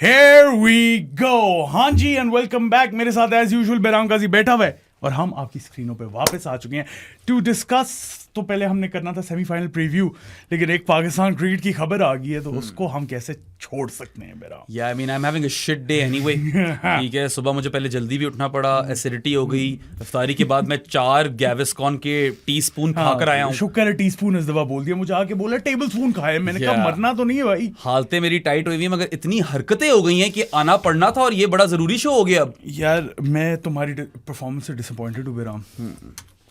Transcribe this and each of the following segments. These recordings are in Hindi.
Here we go. हाँ जी एंड वेलकम बैक. मेरे साथ एज यूजुअल बैराम गाजी बैठा हुआ है और हम आपकी स्क्रीनों पे वापस आ चुके हैं टू डिस्कस. तो पहले हमने करना था सेमीफाइनल प्रीव्यू, लेकिन एक पाकिस्तान क्रिकेट की खबर आ गई है तो उसको हम कैसे छोड़ सकते हैं Bairam. Yeah, I mean, I'm having a shit day anyway. ठीक है, सुबह मुझे पहले जल्दी भी उठना पड़ा, एसिडिटी हो गई. इफ्तारी के बाद मैं 4 गैविस्कॉन के टीस्पून खाकर आया हूँ. शुक्र है टीस्पून इस दफा बोल दिया. मुझे आके बोला टेबल स्पून खाए. मैंने कहा मरना तो नहीं है भाई. हालतें मेरी टाइट हुई हुई हैं, मगर इतनी हरकतें हो गई हैं कि आना पड़ना था और ये बड़ा जरूरी शो हो गया अब. यार मैं तुम्हारी परफॉर्मेंस से डिसअपॉइंटेड हूँ बैराम.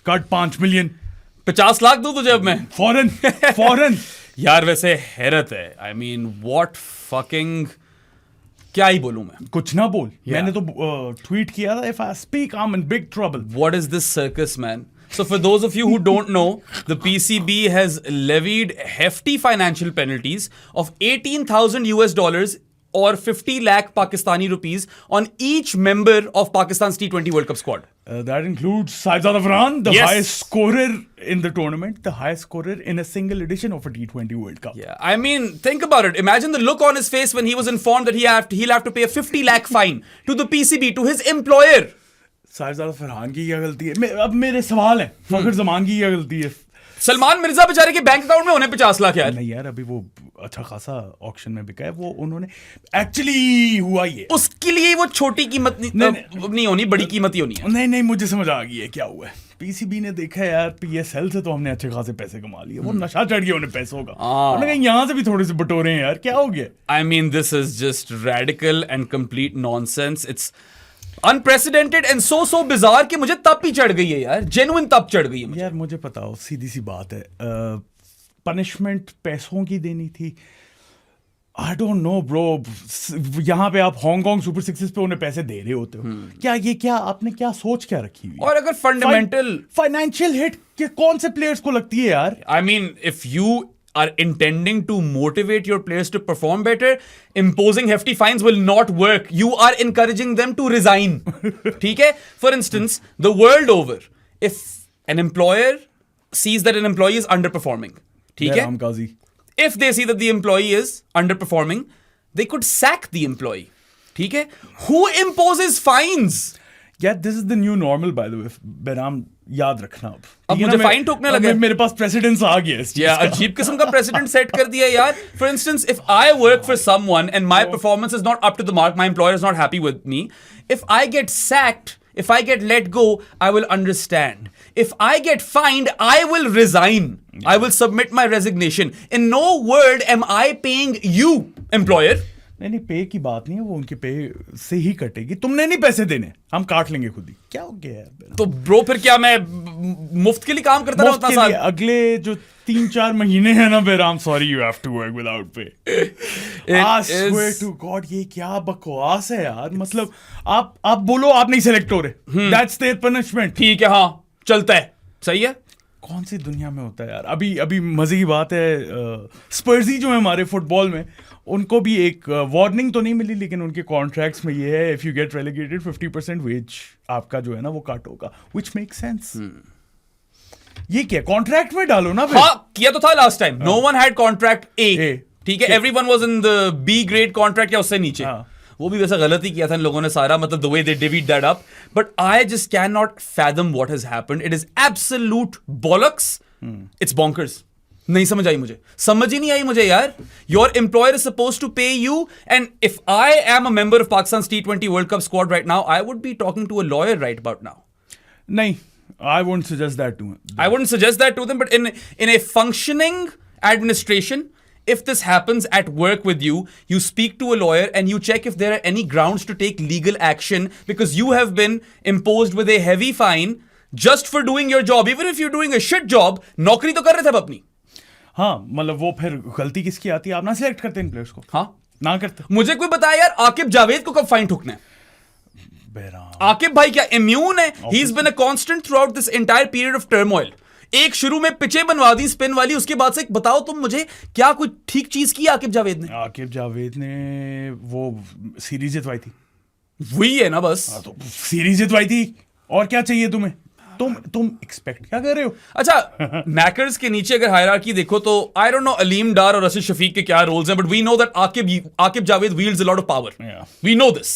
कट 5 मिलियन 50 लाख दूं तुझे अब मैं फॉरन. यार वैसे हैरत है. आई मीन व्हाट फकिंग, क्या ही बोलूं मैं. कुछ ना बोल. मैंने तो ट्वीट किया था, if I speak I am in big trouble. What is this circus, man? So for those of you who don't know, the PCB has levied hefty financial penalties of $18,000 or 50 lakh Pakistani rupees on each member of Pakistan's T20 World Cup squad. That includes Saeed Afghan, the Yes. highest scorer in the tournament, the highest scorer in a single edition of a T20 World Cup. Yeah, I mean, think about it. Imagine the look on his face when he was informed that he'll have to pay a 50 lakh fine to the PCB, to his employer. Shahid Farhan की क्या गलती है? अब मेरे सवाल है, फखर जमान की क्या गलती है? सलमान मिर्जा बेचारे के बैंक अकाउंट में होने 50 लाख यार. नहीं यार, अभी वो अच्छा खासा ऑक्शन में बिका है. वो उन्होंने एक्चुअली हुआ ही है. उसके लिए वो छोटी कीमत नहीं होनी, बड़ी कीमत ही होनी है. नहीं मुझे समझ आ गई है क्या हुआ है. पीसीबी ने देखा यार पीएसएल से तो हमने अच्छे खासे पैसे कमा लिए. वो नशा चढ़ गया उन्हें पैसों का. उन्होंने कहा यहाँ से भी थोड़े से बटोरे हैं यार. क्या हो गया? I mean, this is just radical and complete nonsense. It's unprecedented and so bizarre कि मुझे तप ही चढ़ गई है यार. जेन्युइन तप चढ़ गई है मुझे. यार मुझे बताओ, सीधी सी बात है, पनिशमेंट पैसों की देनी थी. आई डोंट नो ब्रो. यहाँ पे आप हांगकांग सुपर सिक्सेस पे उन्हें पैसे दे रहे होते हो. क्या आपने क्या सोच क्या रखी हुई? और अगर फंडामेंटल फाइनेंशियल हिट कौन से प्लेयर्स को लगती है यार? I mean, if you are intending to motivate your players to perform better, imposing hefty fines will not work. You are encouraging them to resign. ठीक है? For instance, the world over, if an employer sees that an employee is underperforming, ठीक है? If they see that the employee is underperforming, they could sack the employee. ठीक है? Who imposes fines? Yeah, this is the new normal by the way. Bairam याद रखना अब मुझे फाइन ठोकने लगे. मेरे पास प्रेसिडेंट्स आ गया इस चीज का. अजीब किस्म का प्रेसिडेंट सेट कर दिया यार. For instance, if I work for someone and my performance is not up to the mark, my employer is not happy with me, if I get sacked, if I get let go, I will understand. If I get fined, I will resign. I will submit my resignation. In no word am I paying you, employer. नहीं पे की बात नहीं है, वो उनके पे से ही कटेगी. तुमने नहीं पैसे देने, हम काट लेंगे खुद ही. क्या हो गया यार? तो ब्रो फिर क्या मैं मुफ्त के लिए काम करता रहूं उतना साल? अगले जो 3-4 महीने हैं ना बैराम, sorry you have to work without pay. I swear to God, ये क्या बकवास है यार. मतलब आप बोलो आप नहीं सेलेक्ट हो रहे, दैट्स देयर पनिशमेंट. ठीक है, हाँ चलता है, सही है. कौन सी दुनिया में होता है यार. अभी मजे की बात है, स्पर्जी जो है हमारे फुटबॉल में, उनको भी एक वार्निंग तो नहीं मिली, लेकिन उनके कॉन्ट्रैक्ट्स में ये है, if you get relegated 50% wage आपका जो है ना वो काट होगा, व्हिच मेक सेंस. ये क्या कॉन्ट्रैक्ट में डालो ना. हाँ किया तो था last time. No one had contract A, ठीक है. Everyone was in the B grade contract या उससे नीचे. वो भी वैसा गलत ही किया था इन लोगों ने सारा, मतलब the way they divide that up. But I just can not fathom what has happened. It is absolute bollocks. It's bonkers. नहीं समझ आई मुझे, समझ ही नहीं आई मुझे यार. Your employer is suppose to pay you, and if I am a member of Pakistan T20 world cup squad right now, I would be talking to a lawyer right about now. नहीं, I wouldn't suggest that to them. I wouldn't suggest that to them, but in a functioning administration, if this happens at work with you, you speak to a lawyer and you check if there are any grounds to take legal action because you have been imposed with a heavy fine just for doing your job. Even if you're doing a shit job, नौकरी तो कर रहे थे अब अपनी. हाँ, मतलब वो फिर गलती किसकी आती है? आप ना सिलेक्ट करते इन प्लेयर्स को. हाँ ना करते. मुझे कोई बताया यार, आकिब जावेद को कब फाइन ठोकना है? आकिब भाई क्या इम्यून है? He is been a constant throughout this entire period of turmoil. एक शुरू में पिचे बनवा दी स्पिन वाली, उसके बाद से बताओ तुम मुझे क्या कोई ठीक चीज की आकिब जावेद ने? आकिब जावेद ने वो सीरीज जितवाई थी. वही है ना बस. तो सीरीज जितवाई थी और क्या चाहिए तुम्हें? तुम एक्सपेक्ट क्या कर रहे हो? अच्छा, मैकर्स के नीचे अगर हायरार्की देखो तो I don't know Aleem Dar और रशीद शफीक के क्या रोल्स हैं, but we know that Aaqib Javed wields a lot of power. We know this.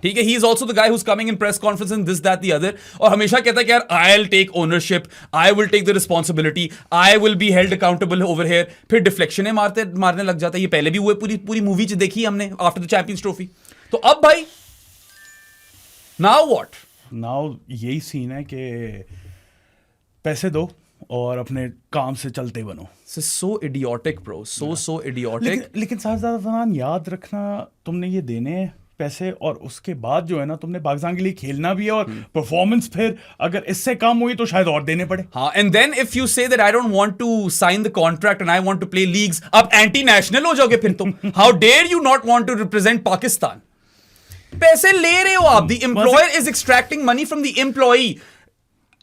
ठीक है, he is also the guy who's coming in press conference and this that the other, और हमेशा कहता है कि यार I'll take ownership, I will take the responsibility, I will be held accountable over here. फिर डिफ्लेक्शनें मारने लग जाता है. ये पहले भी हुए, पूरी मूवी च देखी हमने आफ्टर द चैंपियंस ट्रॉफी. तो अब भाई now what? नाउ यही सीन है कि पैसे दो और अपने काम से चलते बनो. This is so idiotic, bro. So idiotic. लेकिन साथ फरहान याद रखना, तुमने ये देने हैं पैसे और उसके बाद जो है ना तुमने पाकिस्तान के लिए खेलना भी है और परफॉर्मेंस फिर अगर इससे कम हुई तो शायद और देने पड़े. हाँ, and then if you say that I don't want to sign the contract and I want to play leagues, अब एंटी नेशनल हो जाओगे फिर तुम. How dare you not want to represent Pakistan? पैसे ले रहे हो आप. The employer is extracting money from the employee.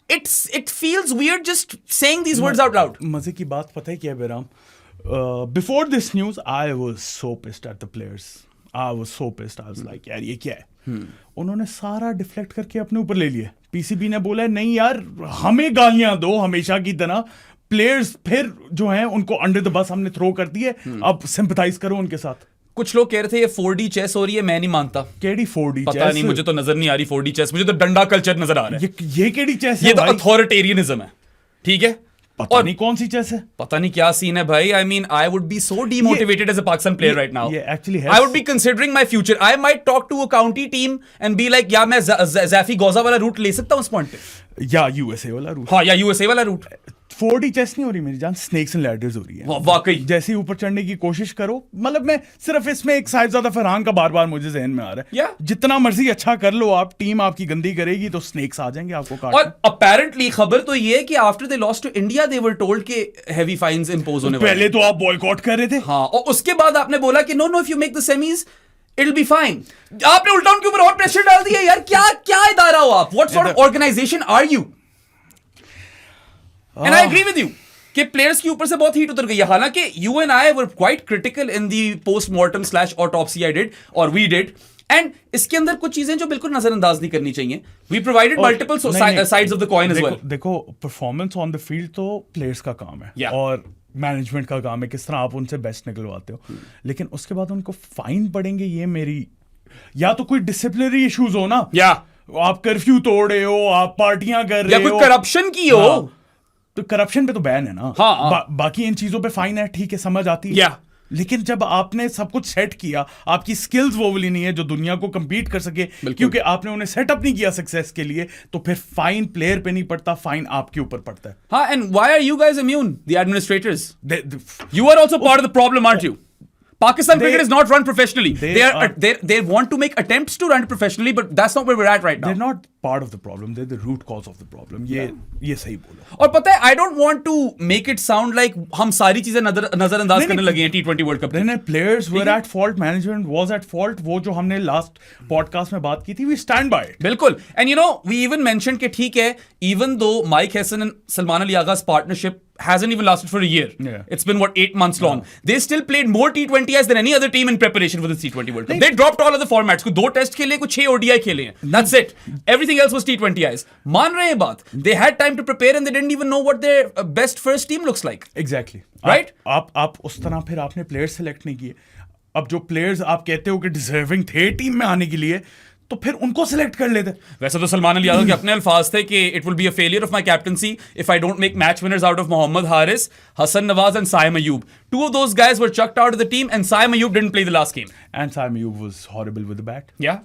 It feels weird just saying these words out loud. मजे की बात पता है क्या है बेराम? Before this news, I was so pissed at the players. I was so pissed. I was like, यार ये क्या है? उन्होंने सारा डिफ्लेक्ट करके अपने ऊपर ले लिया. पीसीबी ने बोला नहीं यार, हमें गालियां दो हमेशा की तरह. प्लेयर्स फिर जो हैं उनको अंडर द बस हमने थ्रो कर दिए. अब सिंपथाइज करो उनके साथ. कुछ लोग कह रहे थे ये 4D चेस हो रही है, मैं नहीं मानता. KD 4D chess? पता नहीं, मुझे तो नजर नहीं आ रही 4D चेस. मुझे तो डंडा कल्चर नजर आ रहा है. ये केडी चेस है? ये तो अथॉरिटेरियनिज्म है. ठीक है, पता नहीं कौन सी चेस है. पता नहीं क्या सीन है भाई. I mean, I would be so demotivated as a Pakistan player right now. Actually I would be considering my future. I might talk to a county team and be like, या मैं ज़ैफ़ी गौज़ा वाला रूट ले सकता हूँ इस पॉइंट पे, या यूएसए वाला रूट. हाँ, या यूएसए वाला रूट. 4D चेस नहीं हो रही मेरी जान, स्नेक्स एंड लैडर्स हो रही है. वाकई जैसे ही ऊपर चढ़ने की कोशिश करो, मतलब मैं सिर्फ इसमें एक साहिबजादा फरहान का बार बार मुझे जहन में आ रहा है. जितना मर्जी अच्छा कर लो आप, टीम आपकी गंदी करेगी तो स्नेक्स आ जाएंगे आपको काटने. और अपेरेंटली खबर तो ये है कि after they lost to India they were told के हेवी फाइन्स इंपोज होने वाले. पहले तो आप बॉयकॉट कर रहे थे. हाँ, और उसके बाद आपने बोला कि know if you make the semis it will be fine. आपने उल्टा उनके ऊपर और प्रेशर डाल दिया. यार क्या इदारा हो आप? What sort of organisation are you? And I agree with you कि प्लेयर्स के ऊपर से बहुत हीट उतर गई है. हालांकि you and I were quite critical in the postmortem / autopsy I did और वी डिड. एंड इसके अंदर कुछ चीजें जो बिल्कुल नजरअंदाज नहीं करनी चाहिए. We provided multiple sides of the coin as well. देखो, परफॉर्मेंस ऑन द फील्ड तो प्लेयर्स का काम है और मैनेजमेंट का काम है किस तरह आप उनसे बेस्ट निकलवाते हो. लेकिन उसके बाद उनको फाइन पड़ेंगे, ये मेरी, या तो कोई डिसिप्लिनरी इश्यूज हो ना, या आप कर्फ्यू तोड़ रहे हो, आप पार्टियां कर रहे हो, या कोई करप्शन की हो. तो करप्शन पे तो बैन है ना. बाकी इन चीजों पे फाइन है, ठीक है, समझ आती है. लेकिन जब आपने सब कुछ सेट किया, आपकी स्किल्स वो वाली नहीं है जो दुनिया को compete कर सके, क्योंकि आपने उन्हें सेटअप नहीं किया सक्सेस के लिए, तो फिर फाइन प्लेयर पे नहीं पड़ता, फाइन आपके ऊपर पड़ता है. हाँ, and why are you guys immune, the administrators? You are also part of the problem, aren't you? Pakistan cricket is not run professionally. They want to make attempts to run it professionally, but that's not where we're at right now. They're not part of the problem. They're the root cause of the problem. ये सही बोलो. और पता है, I don't want to make it sound like हम सारी चीजें नजरअंदाज करने लगे हैं T20 World Cup. नहीं, players were at fault, management was at fault. वो जो हमने last podcast में बात की थी, we stand by it. बिल्कुल. And you know, we even mentioned कि ठीक है, even though Mike Hesson and Salman Ali Agha's partnership hasn't even lasted for a year. It's been 8 months long. They still played more T20Is than any other team in preparation for the T20 World Cup. They dropped all other formats. कुछ 2 टेस्ट खेले, कुछ 6 ODI खेले हैं. That's it. Everything else was T20Is. मान रहे हैं बात. They had time to prepare and they didn't even know what their best first team looks like. Exactly. Right? आप उस तरह फिर आपने प्लेयर्स सेलेक्ट नहीं किए. अब जो प्लेयर्स आप कहते हो कि डिजर्विंग थे टीम में आने के लिए, तो फिर उनको सिलेक्ट कर लेते. वैसे तो सलमान अली यादव के अपने अल्फाज थे कि it will be a failure of my captaincy if I don't make match winners out of Mohammad Haris, Hasan Nawaz and Saim Ayub. 2 of those guys were chucked out of the team and Saim Ayub didn't play the last game. And Saim Ayub was horrible with the bat. Yeah.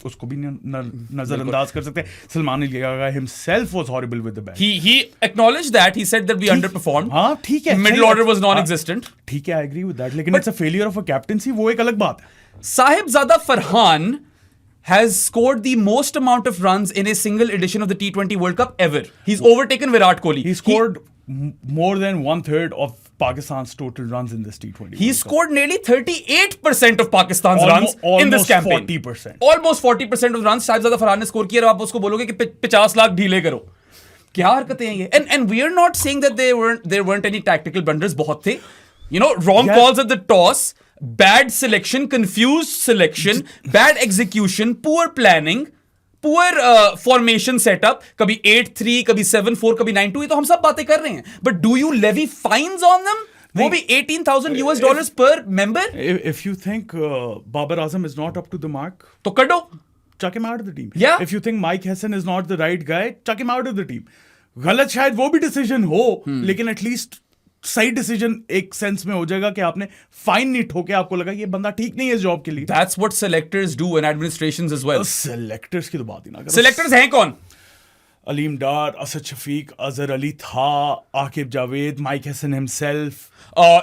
उसको भी नजरअंदाज कर सकते हैं. Salman Ali Yadav himself was horrible with the bat. He acknowledged that. He said that we underperformed. हाँ, ठीक है. Middle order was non-existent. ठीक है, I agree with that. लेकिन it's a failure of a captaincy, वो एक अलग बात है. Sahibzada Farhan has scored the most amount of runs in a single edition of the T20 World Cup ever. He's overtaken Virat Kohli. He scored more than 1/3 of Pakistan's total runs in this T20. He scored nearly 38% of Pakistan's runs in this campaign. 40%. Almost 40% of runs Sahibzada Farhan ने स्कोर किया. और आप उसको बोलोगे कि 50 लाख ढीले करो. क्या हरकतें हैं ये? And we are not saying that there weren't any tactical blunders. बहुत थे. You know, wrong calls at the toss. Bad selection, confused selection, bad execution, poor planning. Poor formation setup, कभी 8-3, कभी 7-4, कभी 9-2, ये तो हम सब बातें कर रहे हैं, but do you levy fines on them? वो भी $18,000 पर member. If you think Babar Azam is not up to the mark, तो कटो. chuck him out of the team. Yeah. If you think Mike Hessen is not the right guy, chuck him out of the team. गलत शायद वो भी डिसीजन हो, लेकिन एटलीस्ट सही डिसीजन एक सेंस में हो जाएगा कि आपने फाइन नहीं ठोके, आपको लगा ये बंदा ठीक नहीं है इस जॉब के लिए. That's what selectors do and administrations as well. Selectors की तो बात ही ना करो. Selectors हैं कौन? अलीम डार, असद शफीक, अजहर अली था, आकिब जावेद, माइक हसन हिमसेल्फ.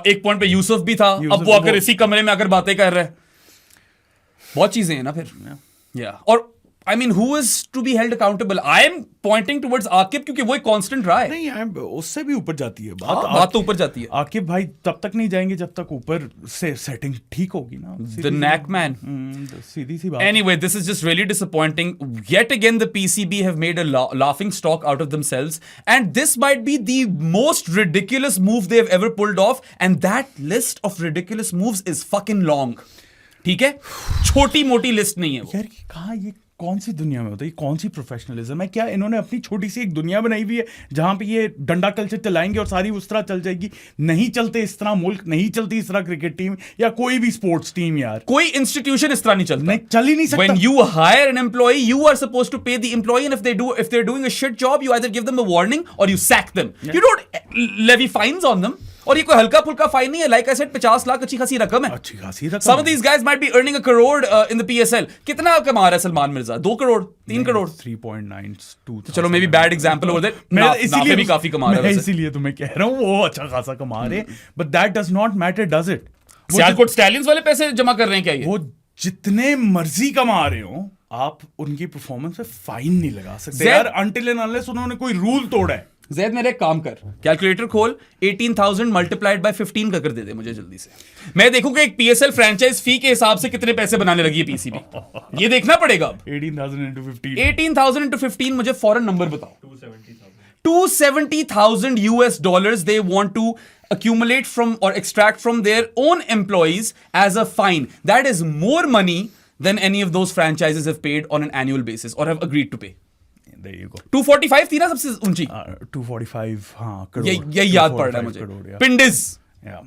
एक पॉइंट पे यूसुफ भी था. अब वो आकर इसी कमरे में आकर बातें कर रहे हैं. बहुत चीजें हैं ना फिर. और I mean, who is to be held accountable? I am pointing towards Aqib क्योंकि वो एक कांस्टेंट रहा है. नहीं, उससे भी ऊपर जाती है बात तो ऊपर जाती है. आकिब भाई तब तक नहीं जाएंगे जब तक ऊपर से सेटिंग ठीक होगी ना. The knack man. सीधी सी बात. Anyway, this is just really disappointing. Yet again, the PCB have made a laughing stock out of themselves, and this might be the most ridiculous move they have ever pulled off. And that list of ridiculous moves is fucking long. ठीक है, छोटी मोटी लिस्ट नहीं है वो. यार कहाँ ये कौन सी दुनिया में होता है, ये कौन सी प्रोफेशनलिज्म है? क्या इन्होंने अपनी छोटी सी एक दुनिया बनाई हुई है जहां पे ये डंडा कल्चर चलाएंगे और सारी उस तरह चल जाएगी? नहीं चलते इस तरह मुल्क, नहीं चलती इस तरह क्रिकेट टीम या कोई भी स्पोर्ट्स टीम. यार कोई इंस्टीट्यूशन इस तरह नहीं चलता. नहीं, चल ही नहीं सकता. When you hire an employee, you are supposed to pay the employee, and if they're doing a shit job, you either give them a warning or you sack them. You don't levy fines on them. और ये कोई हल्का फुल्का फाइन नहीं है. लाइक आई सेड, 50 लाख अच्छी खासी रकम है. अच्छी खासी रकम. Some of these guys might be earning $1 crore in the PSL. कितना कमा रहा है सलमान मिर्जा? 2 करोड़, 3 करोड़, 3.92. तो चलो may be bad example over that. मैं इसीलिए भी काफी कमा रहा है. इसीलिए तो मैं कह रहा हूँ वो अच्छा खासा कमा रहे, but that does not matter, does it? Sialkot stallions वाले पैसे जमा कर रहे हैं क्या ये? वो जितने मर्जी कमा रहे हो, आप उनकी परफॉर्मेंस पे फाइन नहीं लगा सकते यार, अनटिल एंड अनलेस उन्होंने कोई रूल तोड़ा है. ज़ैद मेरे एक काम कर, कैलकुलेटर खोल, 18,000 मल्टीप्लाइड बाय 15 का कर दे मुझे जल्दी से. मैं देखूंगा एक PSL फ्रेंचाइज फी के हिसाब से कितने पैसे बनाने लगी है PCB. ये देखना पड़ेगा अब. 18,000 into 15 मुझे फॉरन नंबर बताओ. $270,000 they want to accumulate from or extract from their own employees as a fine. That is more money than any of those franchises have paid on an annual basis or have agreed to pay. There you go. 245 थी ना सबसे ऊंची. 245 हाँ करोड़. ये याद पड़ रहा है मुझे. पिंडिस. Yeah.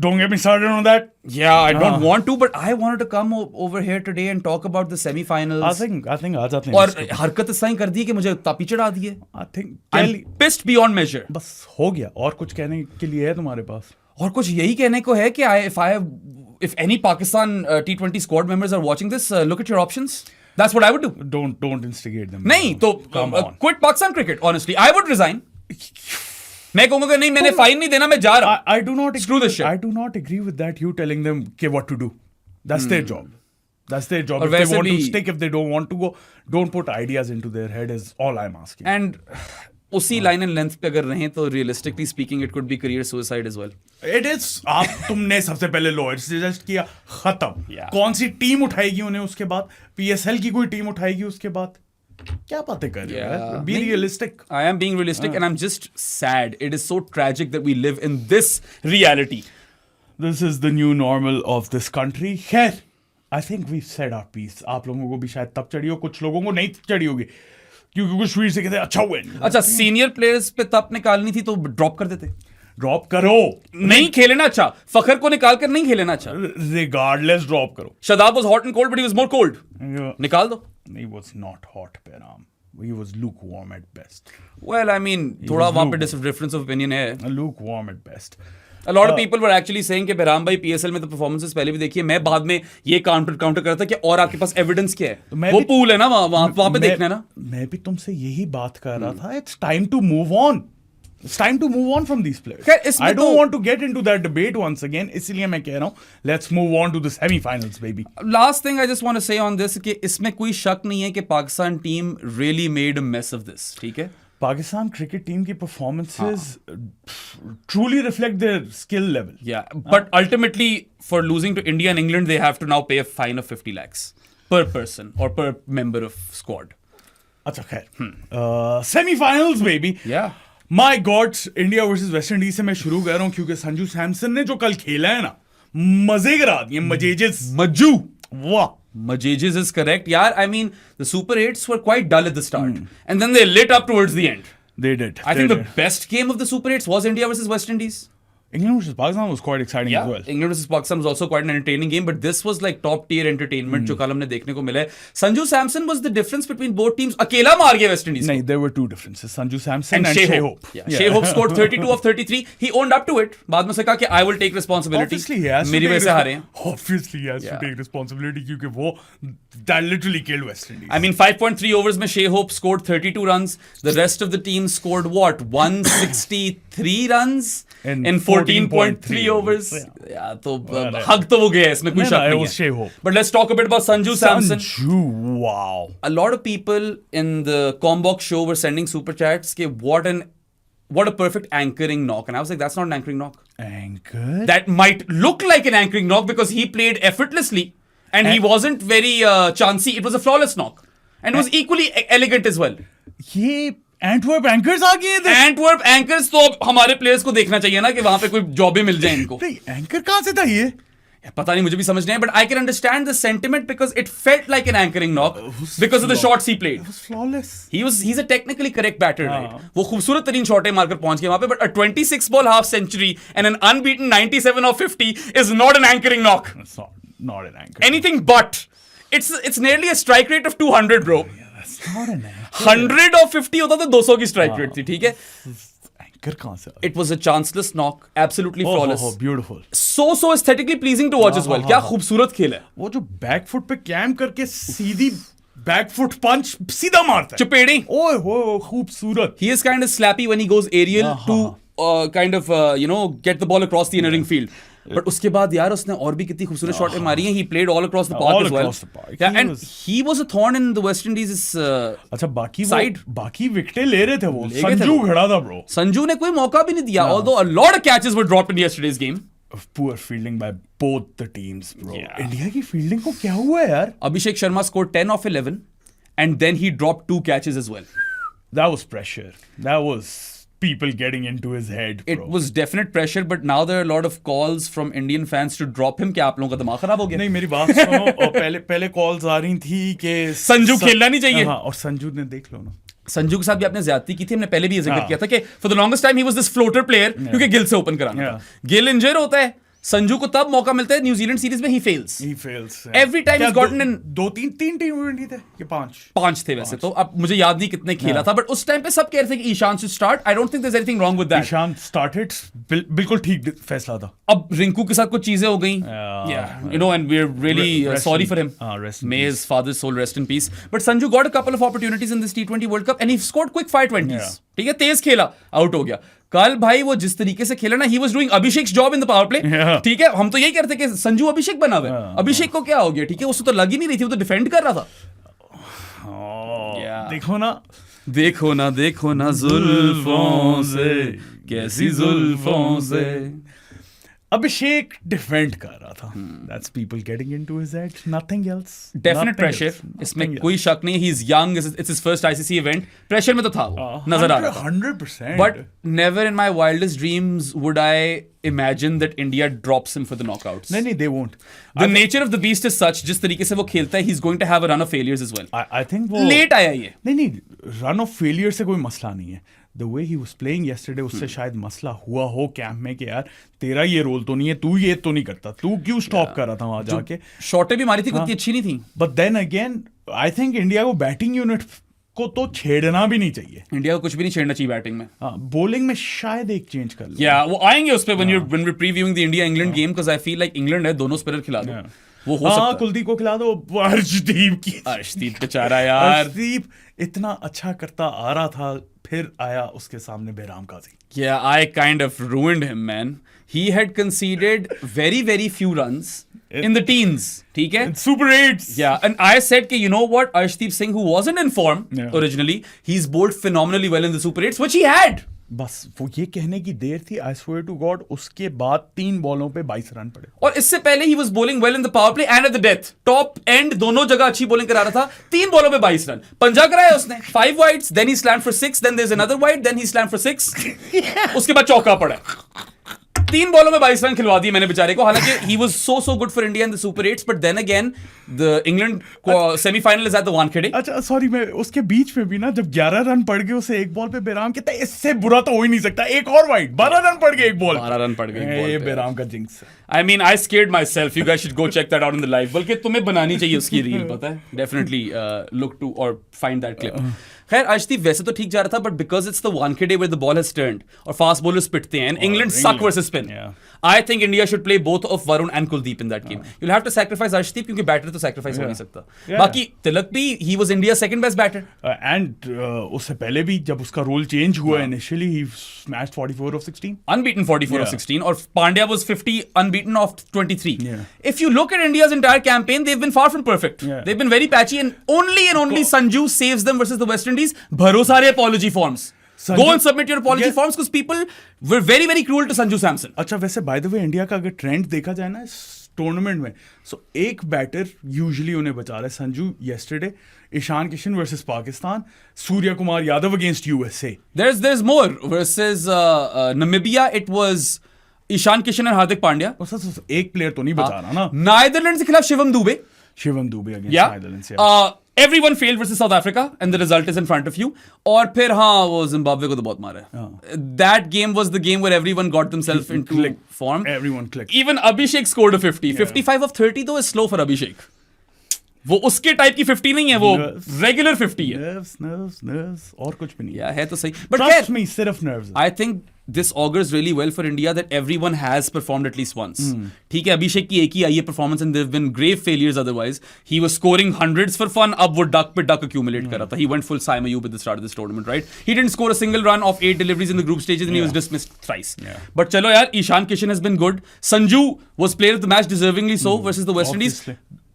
Don't get me started on that. Yeah, I don't want to, but I wanted to come over here today and talk about the semi-finals. I think आ जाते हैं. और हरकत इस तरह कर दी कि मुझे तापी चढ़ा दी है. I think I'm pissed beyond measure. बस हो गया. और कुछ कहने के लिए है तुम्हारे पास? और कुछ यही कहने को है कि if any Pakistan T20 squad members are watching this, look at your options. That's what I would do. Don't instigate them. नहीं तो quit Pakistan cricket. Honestly, I would resign. मैं कहूंगा कि नहीं, मैंने फाइन नहीं देना, मैं जा रहा. I do not screw this shit. I do not agree with that. You telling them what to do. That's their job. That's their job. और if they want भी, to stick, if they don't want to go, don't put ideas into their head is all I'm asking. And उसी लाइन एंड लेंथ पे अगर रहें तो realistically speaking it could be career suicide as well. It is. आप तुमने सबसे पहले लॉयर्स सजेस्ट किया, खत्म. कौन सी टीम उठाएगी उन्हें उसके बाद? PSL की कोई टीम उठाएगी उसके बाद? क्या बातें कर रहे हो? Be realistic. I am being realistic and I'm just sad. It is so tragic that we live in this reality. This is the new normal of this country. खैर, I think we've said our piece. आप लोगों को भी शायद तब चढ़ी हो, कुछ लोगों को नहीं चढ़ी होगी क्योंकि कुछ वीर से कहते अच्छा हुए. अच्छा, सीनियर प्लेयर्स पे तप निकालनी थी तो ड्रॉप कर देते. ड्रॉप करो. नहीं खेलना अच्छा. फखर को निकाल कर नहीं खेलना अच्छा. रिगार्डलेस ड्रॉप करो. Shadab was hot and cold but he was more cold. निकाल दो. He was not hot, Peram. He was lukewarm at best. Well, I mean, थोड़ा वहाँ पे difference of opinion है. Lukewarm at best. A lot of people were actually saying कि बेराम भाई PSL में तो performances पहले भी देखिए. मैं बाद में ये काउंटर कर रहा था कि और आपके पास evidence क्या है? वो pool है ना वहाँ पे देखना है ना. मैं भी तुमसे यही बात कर रहा था. It's time to move on. It's time to move on from these players. I don't want to get into that debate once again. इसलिए मैं कह रहा हूँ, let's move on to the semi-finals, baby. Last thing I just want to say on this कि इसमें कोई शक नहीं है कि Pakistan team really made a mess of this. ठीक है? पाकिस्तान क्रिकेट टीम की performances truly reflect their skill level. Yeah, but ultimately for losing to India and England, they have to now pay a fine of 50 lakhs per person or per member of squad. अच्छा खैर. Semi-finals, baby. Yeah. My God, India versus West Indies से मैं शुरू कर रहा हूं क्योंकि संजू सैमसन ने जो कल खेला है ना, मजे करा दिए. मजेजिस. मज्जू. वाह. Majejes is correct. Yeah, I mean, the Super 8s were quite dull at the start. And then they lit up towards the end. They did. I think the best game of the Super 8s was India versus West Indies. England versus Pakistan was quite exciting as well. England versus Pakistan was also quite an entertaining game, but this was like top tier entertainment जो कल हमने देखने को मिला है. Sanju Samson was the difference between both teams. अकेला मार गया West Indies. No, there were two differences. Sanju Samson and Shai Shai Hope. Hope. Yeah. Shai Hope scored 32 of 33. He owned up to it. बाद में उसने कहा कि I will take responsibility. Obviously, he has मेरी to वजह से हारे हैं. Obviously, he has to take responsibility क्योंकि वो that literally killed West Indies. I mean, 5.3 overs में Shai Hope scored 32 runs. The rest of the team scored what? 163 runs in 14.3 overs. Yeah, तो हक तो वो गया इसमें कोई शक नहीं है. Shai Hope. But let's talk a bit about Sanju Samson. Sanju, wow. A lot of people in the Combox show were sending super chats कि what a perfect anchoring knock. And I was like, that's not an anchoring knock. Anchor? That might look like an anchoring knock because he played effortlessly and he wasn't very chancy. It was a flawless knock. And it was equally elegant as well. ये Antwerp Anchors आ गए थे. Antwerp Anchors तो हमारे प्लेयर्स को देखना चाहिए ना कि वहां पे कोई जॉब मिल जाए इनको. एंकर कहां से था ये? पता नहीं, मुझे भी समझ नहीं है, but I can understand the sentiment because it felt like an anchoring knock because of the shots he played. It was flawless. He's a technically correct batter, right? वो खूबसूरत तरीन शॉटें मारकर पहुंच गए वहां पे, but a 26 ball half century and an unbeaten 97 of 50 is not an anchoring knock. It's not an anchor. Anything but. It's nearly a strike rate of 200, bro. Yeah, that's not an anchor. 100 of 50 होता तो 200 की strike rate थी, ठीक है? Anchor कहां से? It was a chanceless knock, absolutely flawless. Oh, beautiful. So aesthetically pleasing to watch as well. क्या खूबसूरत खेल है. वो जो बैक फुट पे कैम करके सीधी बैक फुट पंच सीधा मारता है. चपेड़ी. ओए हो खूबसूरत. He is kind of slappy when he goes aerial to kind of get the ball across the inner field. But उसके बाद यार उसने और भी कितनी खूबसूरत शॉटें मारी हैं. He played all across the park as well. Yeah, and he was a thorn in the West Indies अच्छा बाकी side. बाकी विकेटें ले रहे थे वो. संजू खड़ा था bro. संजू ने कोई मौका भी नहीं दिया. Although a lot of catches were dropped in yesterday's game. Poor fielding by both the teams, bro. India की फील्डिंग को क्या हुआ यार? Abhishek Sharma scored 10 of 11 and then he dropped 2 catches as well. That was pressure. That was people getting into his head, bro. It was definite pressure, but now there are a lot of calls from Indian fans to drop him. क्या आप लोगों का दिमाग खराब हो गया? नहीं, मेरी बात सुनो. और पहले calls आ रही थी कि संजू खेलना नहीं चाहिए. हाँ, और संजू ने देख लो ना. संजू के साथ भी आपने ज्यादती की थी. हमने पहले भी ये जिक्र किया था कि for the longest time he was this floater player क्योंकि गिल से ओपन कराना था. गिल इंजर होता है. संजू को तब मौका मिलता है न्यूजीलैंड सीरीज में. He fails. Every time he's gotten in. 2-3 टी20 थे कि 5 थे वैसे तो. अब मुझे याद नहीं कितने खेला था, बट उस टाइम पे सब कह रहे थे कि Ishan should start. I don't think there's anything wrong with that. Ishan started बिल्कुल ठीक फैसला था. अब रिंकू के साथ कुछ चीजें हो गई. And we're really sorry for him. May his father's soul rest in peace. But Sanju got a couple of opportunities in this T20 World Cup and he scored quick 520s. ठीक है, तेज खेला, आउट हो गया. कल भाई वो जिस तरीके से खेला ना, he was doing Abhishek job in the power play. ठीक है, हम तो यही कहते कि संजू अभिषेक बना हुआ है. अभिषेक को क्या हो गया? ठीक है, उसको तो लग ही नहीं रही थी, वो तो डिफेंड कर रहा था. देखो ना जुल्फों से, कैसी जुल्फों से. अभिषेक डिफेंड कर रहा था. That's people getting into his head. Nothing else. Definite pressure. इसमें कोई शक नहीं. He's young. It's his first ICC event. Pressure में तो था वो. नजर आ रहा था. 100%. But never in my wildest dreams would I imagine that India drops him for the knockouts. नहीं, they won't. The nature of the beast is such. जिस तरीके से वो खेलता है, he's going to have a run of failures as well. I think वो late आया ये. नहीं, run of failure से कोई मसला नहीं है. The way he was playing yesterday, उससे शायद मसला हुआ हो कैंप में कि यार तेरा ये रोल तो नहीं है, तू ये तो नहीं करता, तू क्यों स्टॉप कर रहा था वहां जाके. शॉटें भी मारी थी, कुछ अच्छी नहीं थी. But then again, I think India को बैटिंग यूनिट को तो छेड़ना भी नहीं चाहिए. इंडिया को कुछ भी नहीं छेड़ना चाहिए बैटिंग में. बॉलिंग में शायद एक चेंज कर लो. वो आएंगे उस पे when we're previewing the India England game because I feel like England है, दोनों स्पिनर खिला दो. वो हो सकता है. कुलदीप को खिला दो. अर्शदीप बेचारा यार. अर्शदीप इतना अच्छा करता आ रहा था, फिर आया उसके सामने बेराम काजी. Yeah, I kind of ruined him, man. He had conceded very, very few runs in the teens. ठीक है? Super 8s. Yeah, and I said कि you know what, Arshdeep Singh, who wasn't in form originally, he's bowled phenomenally well in the Super 8s, which he had. बस वो ये कहने की देर थी. I swear to God, उसके बाद 3 बॉलों पे 22 रन पड़े. और इससे पहले he was bowling well in the power play and at the death. Top end दोनों जगह अच्छी बॉलिंग करा रहा था. 3 बॉलों पे 22 रन. पंजा कराया उसने. 5 wides, then he slammed for 6, then there's another wide, then he slammed for 6. उसके बाद चौका पड़ा. 3 बॉलों में 22 रन खिलवा दिए मैंने बेचारे को, हालांकि he was so good for India in the Super 8s, but then again the England semi-final is at the Wankhede. अच्छा सॉरी, मैं उसके बीच में भी ना जब 11 रन पड़ गए उसे एक बॉल पे बेराम कहता है इससे बुरा तो हो ही नहीं सकता, एक और वाइड, 12 रन पड़ गए एक बॉल, 12 रन पड़ गए ये बेराम का jinx. I mean, I scared myself. You guys should go check that out in the live. बल्कि तुम्हें बनानी चाहिए उसकी रील, पता है? Definitely look to or find that clip. खैर अर्शदीप वैसे तो ठीक जा रहा था, but because it's the Wankhede where the ball has turned और fast bowlers पिटते हैं and England suck versus spin. I think India should play both of Varun and Kuldeep in that game. You'll have to sacrifice Arshdeep क्योंकि बैटर तो sacrifice हो नहीं सकता. बाकी तिलक भी he was India's second best batter. And उससे पहले भी जब उसका रोल चेंज हुआ initially he smashed 44 of 16. Unbeaten 44 of 16 और Pandya was 50 unbeaten of 23. Yeah. If you look at India's entire campaign, they've been far from perfect. Yeah. They've been very patchy and only Sanju saves them versus the West Indies. भरो सारे apology forms. Go and submit your apology forms because people were very very cruel to Sanju Samson. अच्छा वैसे बाय द वे इंडिया का अगर ट्रेंड देखा जाए ना इस टूर्नामेंट में, सो एक बैटर यूजुअली उन्हें बचा रहा है, Sanju yesterday, Ishan Kishan versus Pakistan, Surya Kumar Yadav against USA. There's more versus Namibia. It was Ishan Kishan और हार्दिक पांड्या. एक प्लेयर तो नहीं बचा रहा ना. नाइदरलैंड्स के खिलाफ Shivam Dube. Shivam Dube against Netherlands. Everyone failed versus South Africa and the result is in front of you. और फिर हाँ वो जिम्बाब्वे को तो बहुत मारा है. That game was the game where everyone got themselves into form. Everyone clicked. Even Abhishek scored a 50. 55 of 30 though is slow for Abhishek. वो उसके टाइप की 50 नहीं है, वो रेगुलर 50 है. Nerves और कुछ भी नहीं. Yeah, है तो सही. But trust me, सिर्फ nerves. I think this augurs really well for India that everyone has performed at least once. ठीक है, अभिषेक की एक ही आई है performance and there have been grave failures otherwise. He was scoring hundreds for fun, अब वो duck पे duck accumulate कर रहा था. He went full Saim Ayub at the start of this tournament, right? He didn't score a single run of 8 deliveries in the group stages and he was dismissed thrice. But चलो यार, Ishan Kishan has been good. Sanju was player of the match deservingly so versus the West Indies.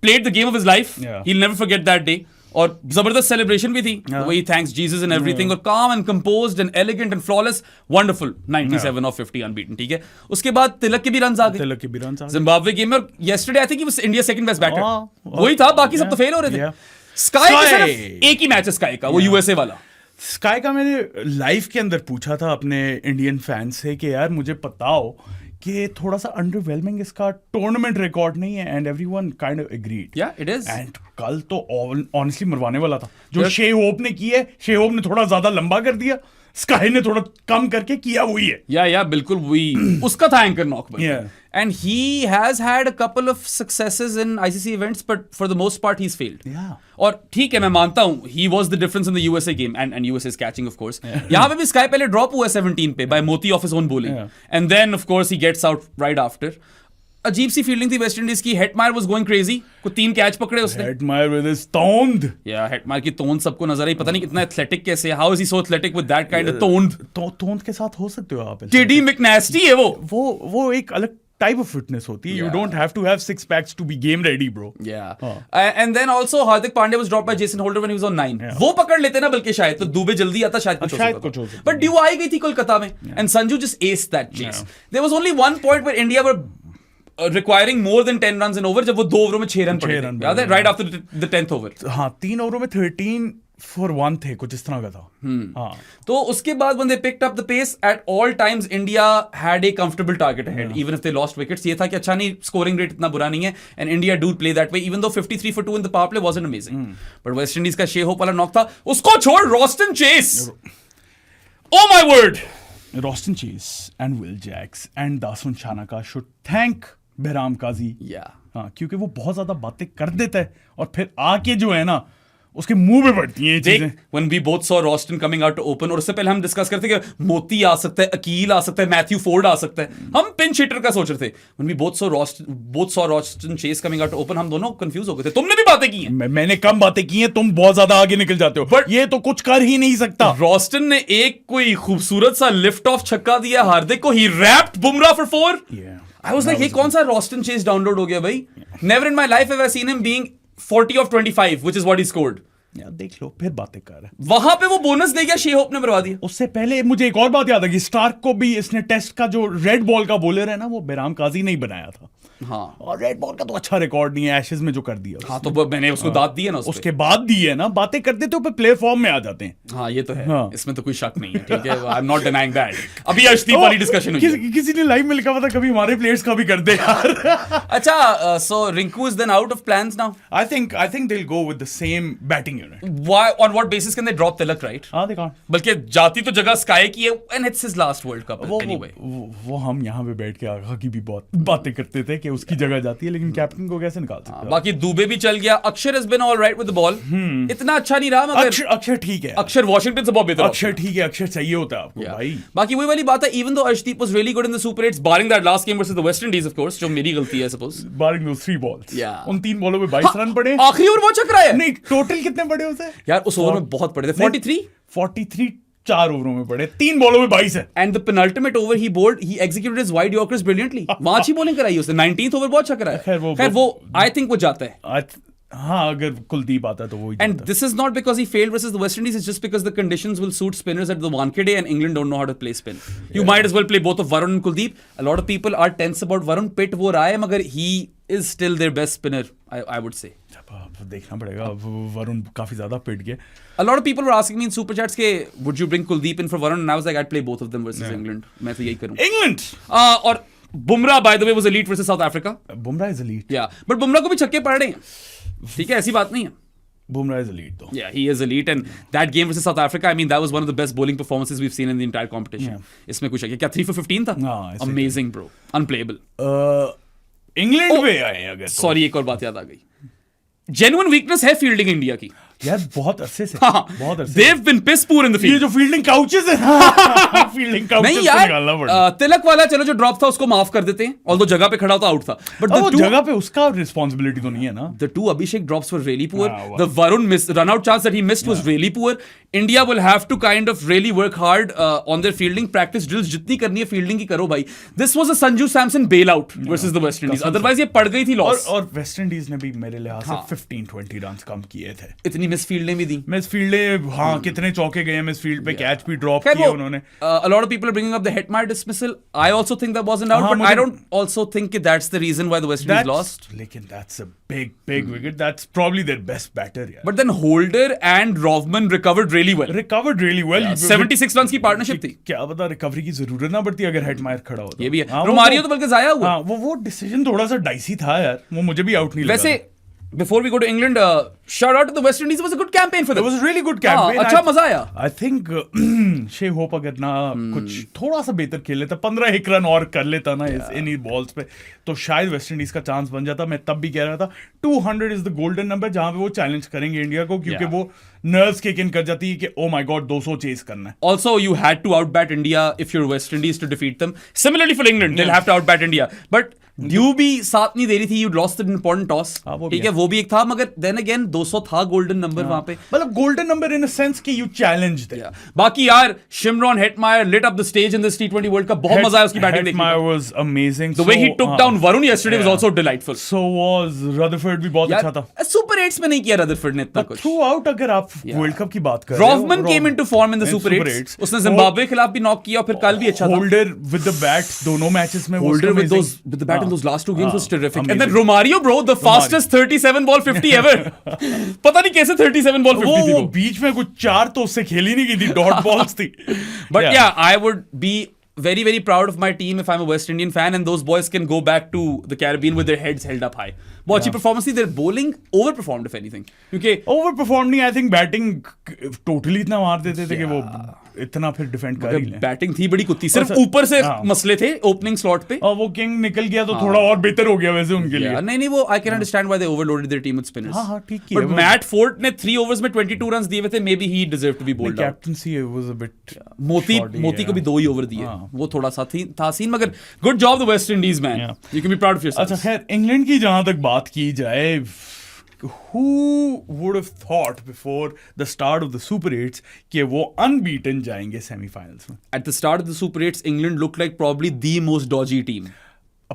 Played the game of his life. He'll never forget that day. और जबरदस्त सेलिब्रेशन भी थी. वही थैंक्स जीसस एंड एवरीथिंग और काम and composed and elegant and flawless, wonderful. 97 of 50 unbeaten. ठीक है, उसके बाद तिलक के भी रन्स आ गए जिम्बाब्वे गेम में. और yesterday I think he was India second best batter. वही था, बाकी सब तो फेल हो रहे थे. स्काई का सिर्फ एक ही मैच है स्काई का, वो यूएसए वाला. स्काई का मैंने लाइव के अंदर पूछा था अपने इंडियन फैंस से कि यार मुझे बताओ कि थोड़ा सा अंडरवेलमिंग इसका टूर्नामेंट रिकॉर्ड नहीं है, and everyone kind of agreed. या इट इज. एंड कल तो ऑनेस्टली मरवाने वाला था जो शे होप ने किया है. शे होप ने थोड़ा ज्यादा लंबा कर दिया, स्काई ने थोड़ा कम करके किया वही है. या बिल्कुल वही उसका था anchor knock. And he has had a couple of successes in ICC events, but for the most part he's failed. और ठीक है, मैं मानता हूँ he was the difference in the USA game and USA is catching of course. यहाँ पे भी स्काई पहले ड्रॉप हुआ 17 पे by मोती off his own bowling. And then of course he gets out right after. अजीब सी फील्डिंग थी वेस्ट इंडीज की. Hetmyer was going crazy. को 3 कैच पकड़े उसने. Hetmyer with his तोंद. हेटमायर की तोंद सबको नजर आई. पता नहीं कितना एथलेटिक कैसे है. How is he so athletic with that kind of तोंद? तोंद के साथ हो सकते हो आप. टेडी मैकनेस्टी है वो एक अलग type of fitness hoti hai. You don't have to have 6 packs to be game ready, bro. And then also Hardik Pandya was dropped by Jason Holder when he was on 9. वो पकड़ लेते ना बल्कि शायद तो दुबे जल्दी आता, शायद कुछ हो सकता. But ड्यू आई गई थी कोलकाता में and Sanju just aced that chase. There was only one point where India were requiring more than 10 runs in over, जब वो 2 ओवरों में 6 रन पड़े थे. याद है? Right after the 10th over. हाँ, 3 ओवरों में 13 for 1 थे, कुछ इस तरह का था. हाँ. तो उसके बाद when they picked up the pace at all times, India had a comfortable target ahead, even if they lost wickets. ये था कि अच्छा नहीं, scoring rate इतना बुरा नहीं है and India do play that way, even though 53 for 2 in the power play wasn't amazing. But West Indies का शे होप वाला नॉक था. उसको छोड़, Roston Chase. Oh my word. Roston Chase and Will Jacks and Dasun Chanaka should thank behram काजी. हाँ, क्योंकि वो बहुत ज्यादा बातें कर देता है और फिर आके जो है ना उसके मुंह पे पड़ती हैं चीजें. When we both saw Roston coming out to open, और उससे पहले हम डिस्कस करते कि मोती आ सकता है, अकील आ सकता है, मैथ्यू फोर्ड आ सकता है. हम पिंच हिटर का सोच रहे थे. When we both saw Roston Chase coming out to open, हम दोनों कंफ्यूज हो गए थे. तुमने भी बातें की हैं. मैंने कम बातें की हैं, तुम बहुत ज्यादा आगे निकल जाते हो. बट ये तो कुछ कर ही नहीं सकता. Roston ने एक कोई खूबसूरत सा लिफ्ट ऑफ छक्का दिया हार्दिक को. He wrapped Bumrah for 4. I was like, ये कौन सा Roston Chase डाउनलोड हो गया भाई? Never in my life have I seen him being 40 of 25, which is what he scored. यार देख लो, फिर बातें कर रहे हैं. वहां पे वो बोनस दे गया, शे होप ने मरवा दिया. उससे पहले मुझे एक और बात याद आ गई. स्टार्क को भी इसने टेस्ट का जो रेड बॉल का बॉलर है ना, वो behram काजी नहीं बनाया था. हाँ। और रेड बॉल का तो अच्छा रिकॉर्ड नहीं है एशेज में जो कर दिया हाँ, तो वो मैंने उसको दाद दी है ना उसके बाद दी है ना, बातें करते तो प्लेयर फॉर्म में आ जाते हैं। हाँ, ये तो है। हाँ। इसमें तो कोई शक नहीं है, ठीक है, I am not denying that. अभी अर्शदीप वाली डिस्कशन हुई है। किसी ने लाइव में लिखा था कभी हमारे प्लेयर्स का भी कर दे यार। अच्छा, so Rinku is then out of plans now? I think they'll go with the same batting unit. Why, on what basis can they drop Tilak, right? हाँ, they can't. बल्कि जाती तो जगह स्काई की है, and it's his last World Cup anyway. वो हम यहाँ पे बैठ के आगा की भी बहुत बातें करते थे कि उसकी जगह जाती है, लेकिन कैप्टन को कैसे निकाल सकते हैं? बाकी दुबे भी चल गया। अक्षर has been all right with the ball. इतना अच्छा नहीं रहा मगर अक्षर ठीक है। अक्षर वॉशिंगटन से बहुत बेहतर। अक्षर ठीक है, अक्षर चाहिए होता है आपको भाई। बाकी वही वाली बात है, even though Arshdeep was really good in the Super 8s, barring that last game versus the West Indies, of course, जो मेरी गलती है suppose. Barring those 3 balls. Yeah. उन 3 बॉलों में 22 रन पड़े। आखिरी ओवर बहुत चक्रा है। नहीं, टोटल कितने पड़े उसे? यार उस ओवर में बहुत पड़े थे। 43 4 ओवरों में पड़े, 3 बॉलों में 22 है। And the penultimate over he bowled, he executed his wide Yorkers brilliantly. वहां अच्छी बॉलिंग कराई उसने। 19th ओवर बहुत चक्रा है। खैर वो I think वो जाता है। हाँ, अगर कुलदीप आता तो वो ही And this is not because he failed versus the West Indies, it's just because the conditions will suit spinners at the Wankhede and England don't know how to play spin. You might as well play both of Varun and Kuldeep. A lot of people are tense about Varun. Pitt वो रहा है मगर he is still their best spinner, I would say. देखना पड़ेगा, वरुण काफी ज्यादा पिट गए। A lot of people were asking me in super chats के would you bring Kuldeep in for Varun, and I was like I'd play both of them versus England. मैं तो यही करूँ। England और Bumrah by the way was elite versus South Africa. Bumrah is elite. Yeah, but Bumrah को भी छक्के पड़ रहे हैं, ठीक है, ऐसी बात नहीं है। Bumrah is elite though. Yeah, he is elite, and that game versus South Africa, I mean, that was one of the best bowling performances we've seen in the entire competition. इसमें कुछ है क्या 3 for 15 था? Amazing bro, unplayable. इंग्लैंड पे आए अगर सॉरी, एक और बात याद आ गई। जेन्युइन वीकनेस है फील्डिंग इंडिया की यार, बहुत अरसे से, बहुत अरसे। They've been piss poor in the field. ये जो फील्डिंग काउचेस है, फील्डिंग काउचेस नहीं यार, तिलक वाला चलो जो ड्रॉप था उसको माफ कर देते हैं, ऑल्दो जगह पे खड़ा था, आउट था, बट वो जगह पे उसका रिस्पांसिबिलिटी तो नहीं है ना। The 2 Abhishek drops were really poor. The Varun run out chance that he missed was really poor. India will have to kind of really work hard on their fielding. Practice drills जितनी करनी है फील्डिंग की करो भाई। This was a Sanju Samson bailout versus the West Indies. Otherwise ये पड़ गई थी लॉस। और वेस्ट इंडीज ने भी मेरे लिहाज से 15-20 रन कम किए थे। इतनी मिस फील्डें भी दी। मिस फील्डें, हाँ, कितने चौके गए मिस फील्ड पे, कैच भी ड्रॉप किए उन्होंने। A lot of people are bringing up the Hetmyer dismissal. I also think that wasn't out, but I don't also think that's the reason why the West Indies lost. लेकिन that's a big wicket. That's probably their best batter. Yeah. But then Holder and Rovman recovered really well. 76 runs की पार्टनरशिप थी। क्या पता रिकवरी की जरूरत ना पड़ती अगर हेटमायर खड़ा होता। ये भी है। रोमारियो तो बल्कि जाया हुआ। वो डिसीजन थोड़ा सा डाइसी था यार, वो मुझे भी आउट नहीं लगा। वैसे before we go to England, shout out to the West Indies. It was a good campaign for them. It was a really good campaign. अच्छा मजा आया। I think Shea Hope अगर ना कुछ थोड़ा सा बेहतर खेल लेता, 15 रन और कर लेता ना इन बॉल्स पे, तो शायद वेस्ट इंडीज का चांस बन जाता। मैं तब भी कह रहा था 200 इज द गोल्डन नंबर जहां पे वो चैलेंज करेंगे इंडिया को, क्योंकि वो नर्व्स किक इन कर जाती है कि ओ माय गॉड 200 चेस करना है। Also you had to outbat India if you're West Indies to defeat them. Similarly for England, they'll have to outbat India. But due भी साथ नहीं दे रही थी, you lost the important toss, ठीक है, वो भी एक था, मगर देन अगेन 200 था गोल्डन नंबर वहां पे, मतलब golden number in a sense कि यू चैलेंज्ड। बाकी यार Shimron Hetmyer lit up the stage in the T20 world cup, बहुत मजा आया उसकी बैटिंग देखने। Hetmyer was amazing, the way he took down Varun yesterday was also delightful. So was Rutherford भी बहुत अच्छा था। सुपर 8s में नहीं किया रदरफोर्ड ने इतना कुछ। थ्रू आउट अगर आप वर्ल्ड कप की बात करें, Roffman came into form in the super 8s, उसने जिम्बाब्वे के खिलाफ भी नॉक किया, फिर कल भी अच्छा था। होल्डर विद द बैट दोनों मैचेस में, holder with the bat in those last 2 games was terrific. And then Romario bro, the fastest 37 ball 50 ever. पता नहीं कैसे 37 ball 50 थी वो बीच में कुछ 4 तो उससे खेली नहीं गई थी, डॉट बॉल्स थी। But yeah, I would be very very proud of my team if I'm a West Indian fan and those boys can go back to the Caribbean with their heads held up high. बहुत अच्छी परफॉर्मेंस थी। their bowling overperformed if anything, क्योंकि overperformed नहीं, I think बैटिंग टोटली इतना मार देते थे कि वो इतना फिर डिफेंड कर ही ले। बैटिंग थी बड़ी कुत्ती, सिर्फ ऊपर से मसले थे ओपनिंग स्लॉट पे, और वो किंग निकल गया तो थोड़ा और बेहतर हो गया वैसे उनके लिए। नहीं वो I can understand why they overloaded their team with spinners. हां ठीक है, बट मैट फोर्ट ने 3 ओवर्स में 22 रन्स दिए हुए थे, may he deserve to be bowled out. Captaincy was a bit Motie को भी 2 ही ओवर दिए, वो थोड़ा सा था सीन, मगर good job the West Indies man, you can be proud of yourself. अच्छा खैर, इंग्लैंड की जहां तक बात की जाए, who would have thought before the start of the Super 8s कि वो unbeaten जाएंगे सेमीफाइनल्स में? At the start of the Super 8s, England looked like probably the most dodgy team.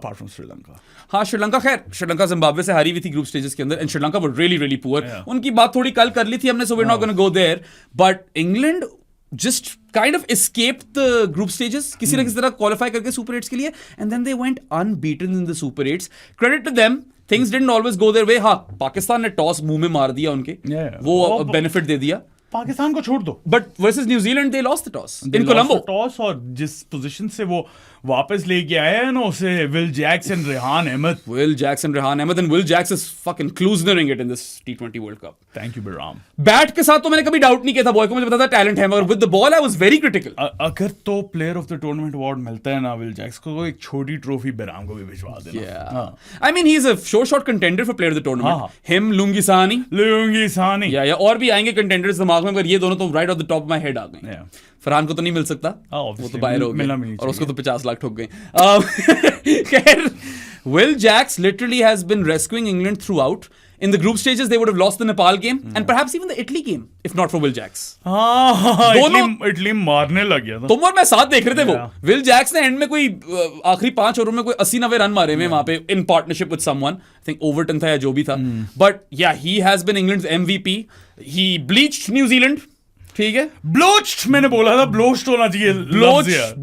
Apart from Sri Lanka. हाँ, श्रीलंका खैर, श्रीलंका जिम्बाब्वे से हारी हुई थी ग्रुप स्टेजेस के अंदर, and Sri Lanka were really really poor. उनकी बात थोड़ी कल कर ली थी हमने, so we're not going to go there. But England just kind of escaped the group stages किसी ना किसी तरह qualify करके Super 8s के लिए, and then they went unbeaten in the Super 8s. Credit to them, things didn't always go their way. हाँ, पाकिस्तान ने टॉस मुंह में मार दिया उनके, वो बेनिफिट दे दिया. पाकिस्तान को छोड़ दो. But versus New Zealand they lost the toss in Colombo. Toss, और जिस पोजीशन से वो वापस लेके आए हैं ना उसे, Will Jacks and Rehan Ahmed. Will Jackson, Rehan Ahmed, and Will Jacks is fucking Klusnering it in this T20 World Cup. Thank you Biram. Bat के साथ तो मैंने कभी डाउट नहीं किया था बॉय को, मुझे पता था टैलेंट है, मगर with the ball I was very critical. अगर तो player of the tournament award मिलता है ना विल जैक्स को, एक छोटी ट्रॉफी बिराम को भी भिजवा देना. Yeah. I mean, he's a sure shot contender for player of the tournament. Him, Lungi Sahani. लूंगी सानी. या और भी आएंगे कंटेंडर्स दिमाग में, मगर ये दोनों तो right off the top of my head आ गए. फरहान को तो नहीं मिल सकता, वो तो बाहर हो गए, और उसको तो 50 लाख ठोक गए. खैर, Will Jacks literally has been rescuing England throughout. In the group stages, they would have lost the Nepal game and perhaps even the Italy game if not for Will Jacks. दोनों इटली मारने लग गया था. तुम और मैं साथ देख रहे थे वो. Will Jacks ने एंड में कोई आखिरी 5 ओवर में कोई 80-90 रन मारे में वहां पे in partnership with someone. I think Overton था या जो भी था. But yeah, he has been England's MVP. He bleached New Zealand. ठीक है, ब्लोच्ड मैंने बोला था, ब्लोच्ड होना चाहिए.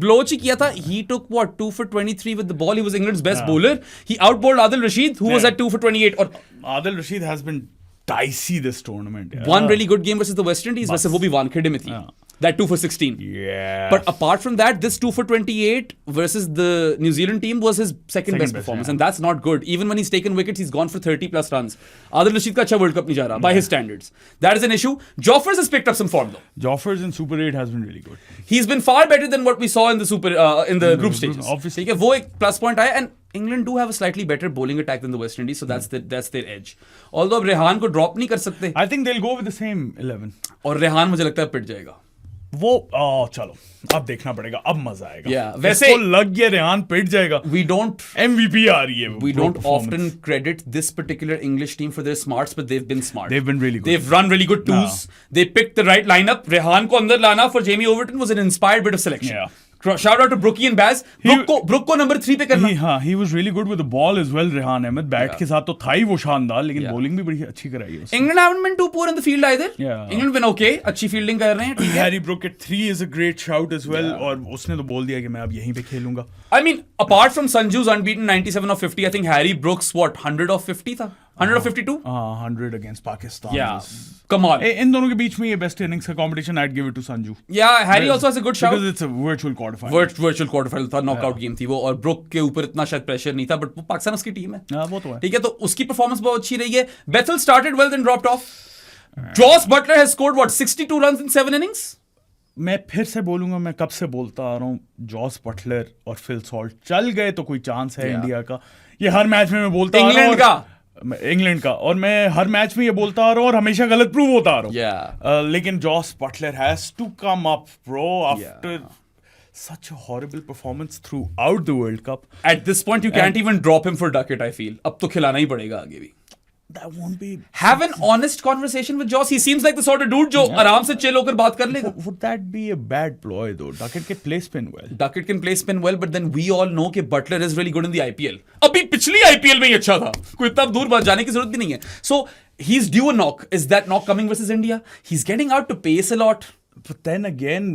ब्लोच ही किया था. He took what 2 for 23 with the ball. He was England's best bowler. He outbowled Adil Rashid, who was at 2 for 28. और Adil Rashid has been dicey this tournament. One really good game versus the West Indies. वैसे वो भी वानखेड़े में थी. That 2 for 16. Yeah. But apart from that, this 2 for 28 versus the New Zealand team was his second best performance, and that's not good. Even when he's taken wickets, he's gone for 30 plus runs. Adil Rashid का अच्छा World Cup नहीं जा रहा by his standards. That is an issue. Joffers has picked up some form though. Joffers in Super 8 has been really good. He's been far better than what we saw in the group stages. Obviously. ठीक है, वो एक plus point आया, and England do have a slightly better bowling attack than the West Indies, so that's their edge. Although अब रेहान को drop नहीं कर सकते. I think they'll go with the same 11. और रेहान मुझे लगता है पिट जाएगा. वो चलो अब देखना पड़ेगा, अब मजा आएगा. वैसे लग गया रेहान पिट जाएगा. MVP आ रही है. We don't often credit this particular English team for their smarts, but they've been smart. They've been really good. They've run really good twos. They picked the right lineup. Rehan को अंदर लाना for Jamie Overton was an inspired bit of selection. Yeah. Shout out to Brookie and Baz. Brook को number 3 पे करना. he was really good with the ball as well. Rehan Ahmed bat के साथ तो था ही वो शानदार, लेकिन बॉलिंग भी बड़ी अच्छी कराई है. England haven't been too poor in the field either. England been okay, अच्छी फील्डिंग कर रहे हैं. Harry Brook at 3 is a great shout as well. और उसने तो बोल दिया कि मैं अब यहीं पे खेलूंगा. I mean, apart from Sanju's unbeaten 97 of 50, I think Harry Brooks 100 of 50 था. 100 of 52? 100 against Pakistan. Yeah. Come on. इन दोनों के बीच में ये best innings का competition, I'd give it to Sanju. Yeah, Harry also has a good shout. Because it's a virtual quarterfinal. Virtual quarterfinal था, knockout game थी वो, और ब्रुक के ऊपर इतना शायद प्रेशर नहीं था, बट वो पाकिस्तान उसकी टीम है. वो तो है. ठीक है, तो उसकी परफॉर्मेंस बहुत अच्छी रही है. Bethel started well then dropped off. Joss Butler has scored what 62 runs in 7 innings. मैं फिर से बोलूंगा, मैं कब से बोलता आ रहा हूँ, जॉस बटलर और फिल सॉल्ट चल गए तो कोई चांस है इंडिया का. ये हर मैच में मैं बोलता आ रहा हूँ. इंग्लैंड का, और मैं हर मैच में ये बोलता आ रहा हूँ और हमेशा गलत प्रूव होता आ रहा हूँ. लेकिन Jos Buttler has to come up bro after such a horrible performance throughout the World Cup. At this point you can't even drop him for Duckett, I feel. अब तो खिलाना ही पड़ेगा आगे भी. That won't be. Have an honest conversation with Joss. He seems like the sort of dude जो आराम से chill होकर बात कर लेगा. Would that be a bad ploy though? Duckett can play spin well. Duckett can play spin well, but then we all know कि Butler is really good in the IPL. अभी पिछली IPL में ही अच्छा था. कोई इतना दूर बात जाने की जरूरत भी नहीं है. So he's due a knock. Is that knock coming versus India? He's getting out to pace a lot. But then again,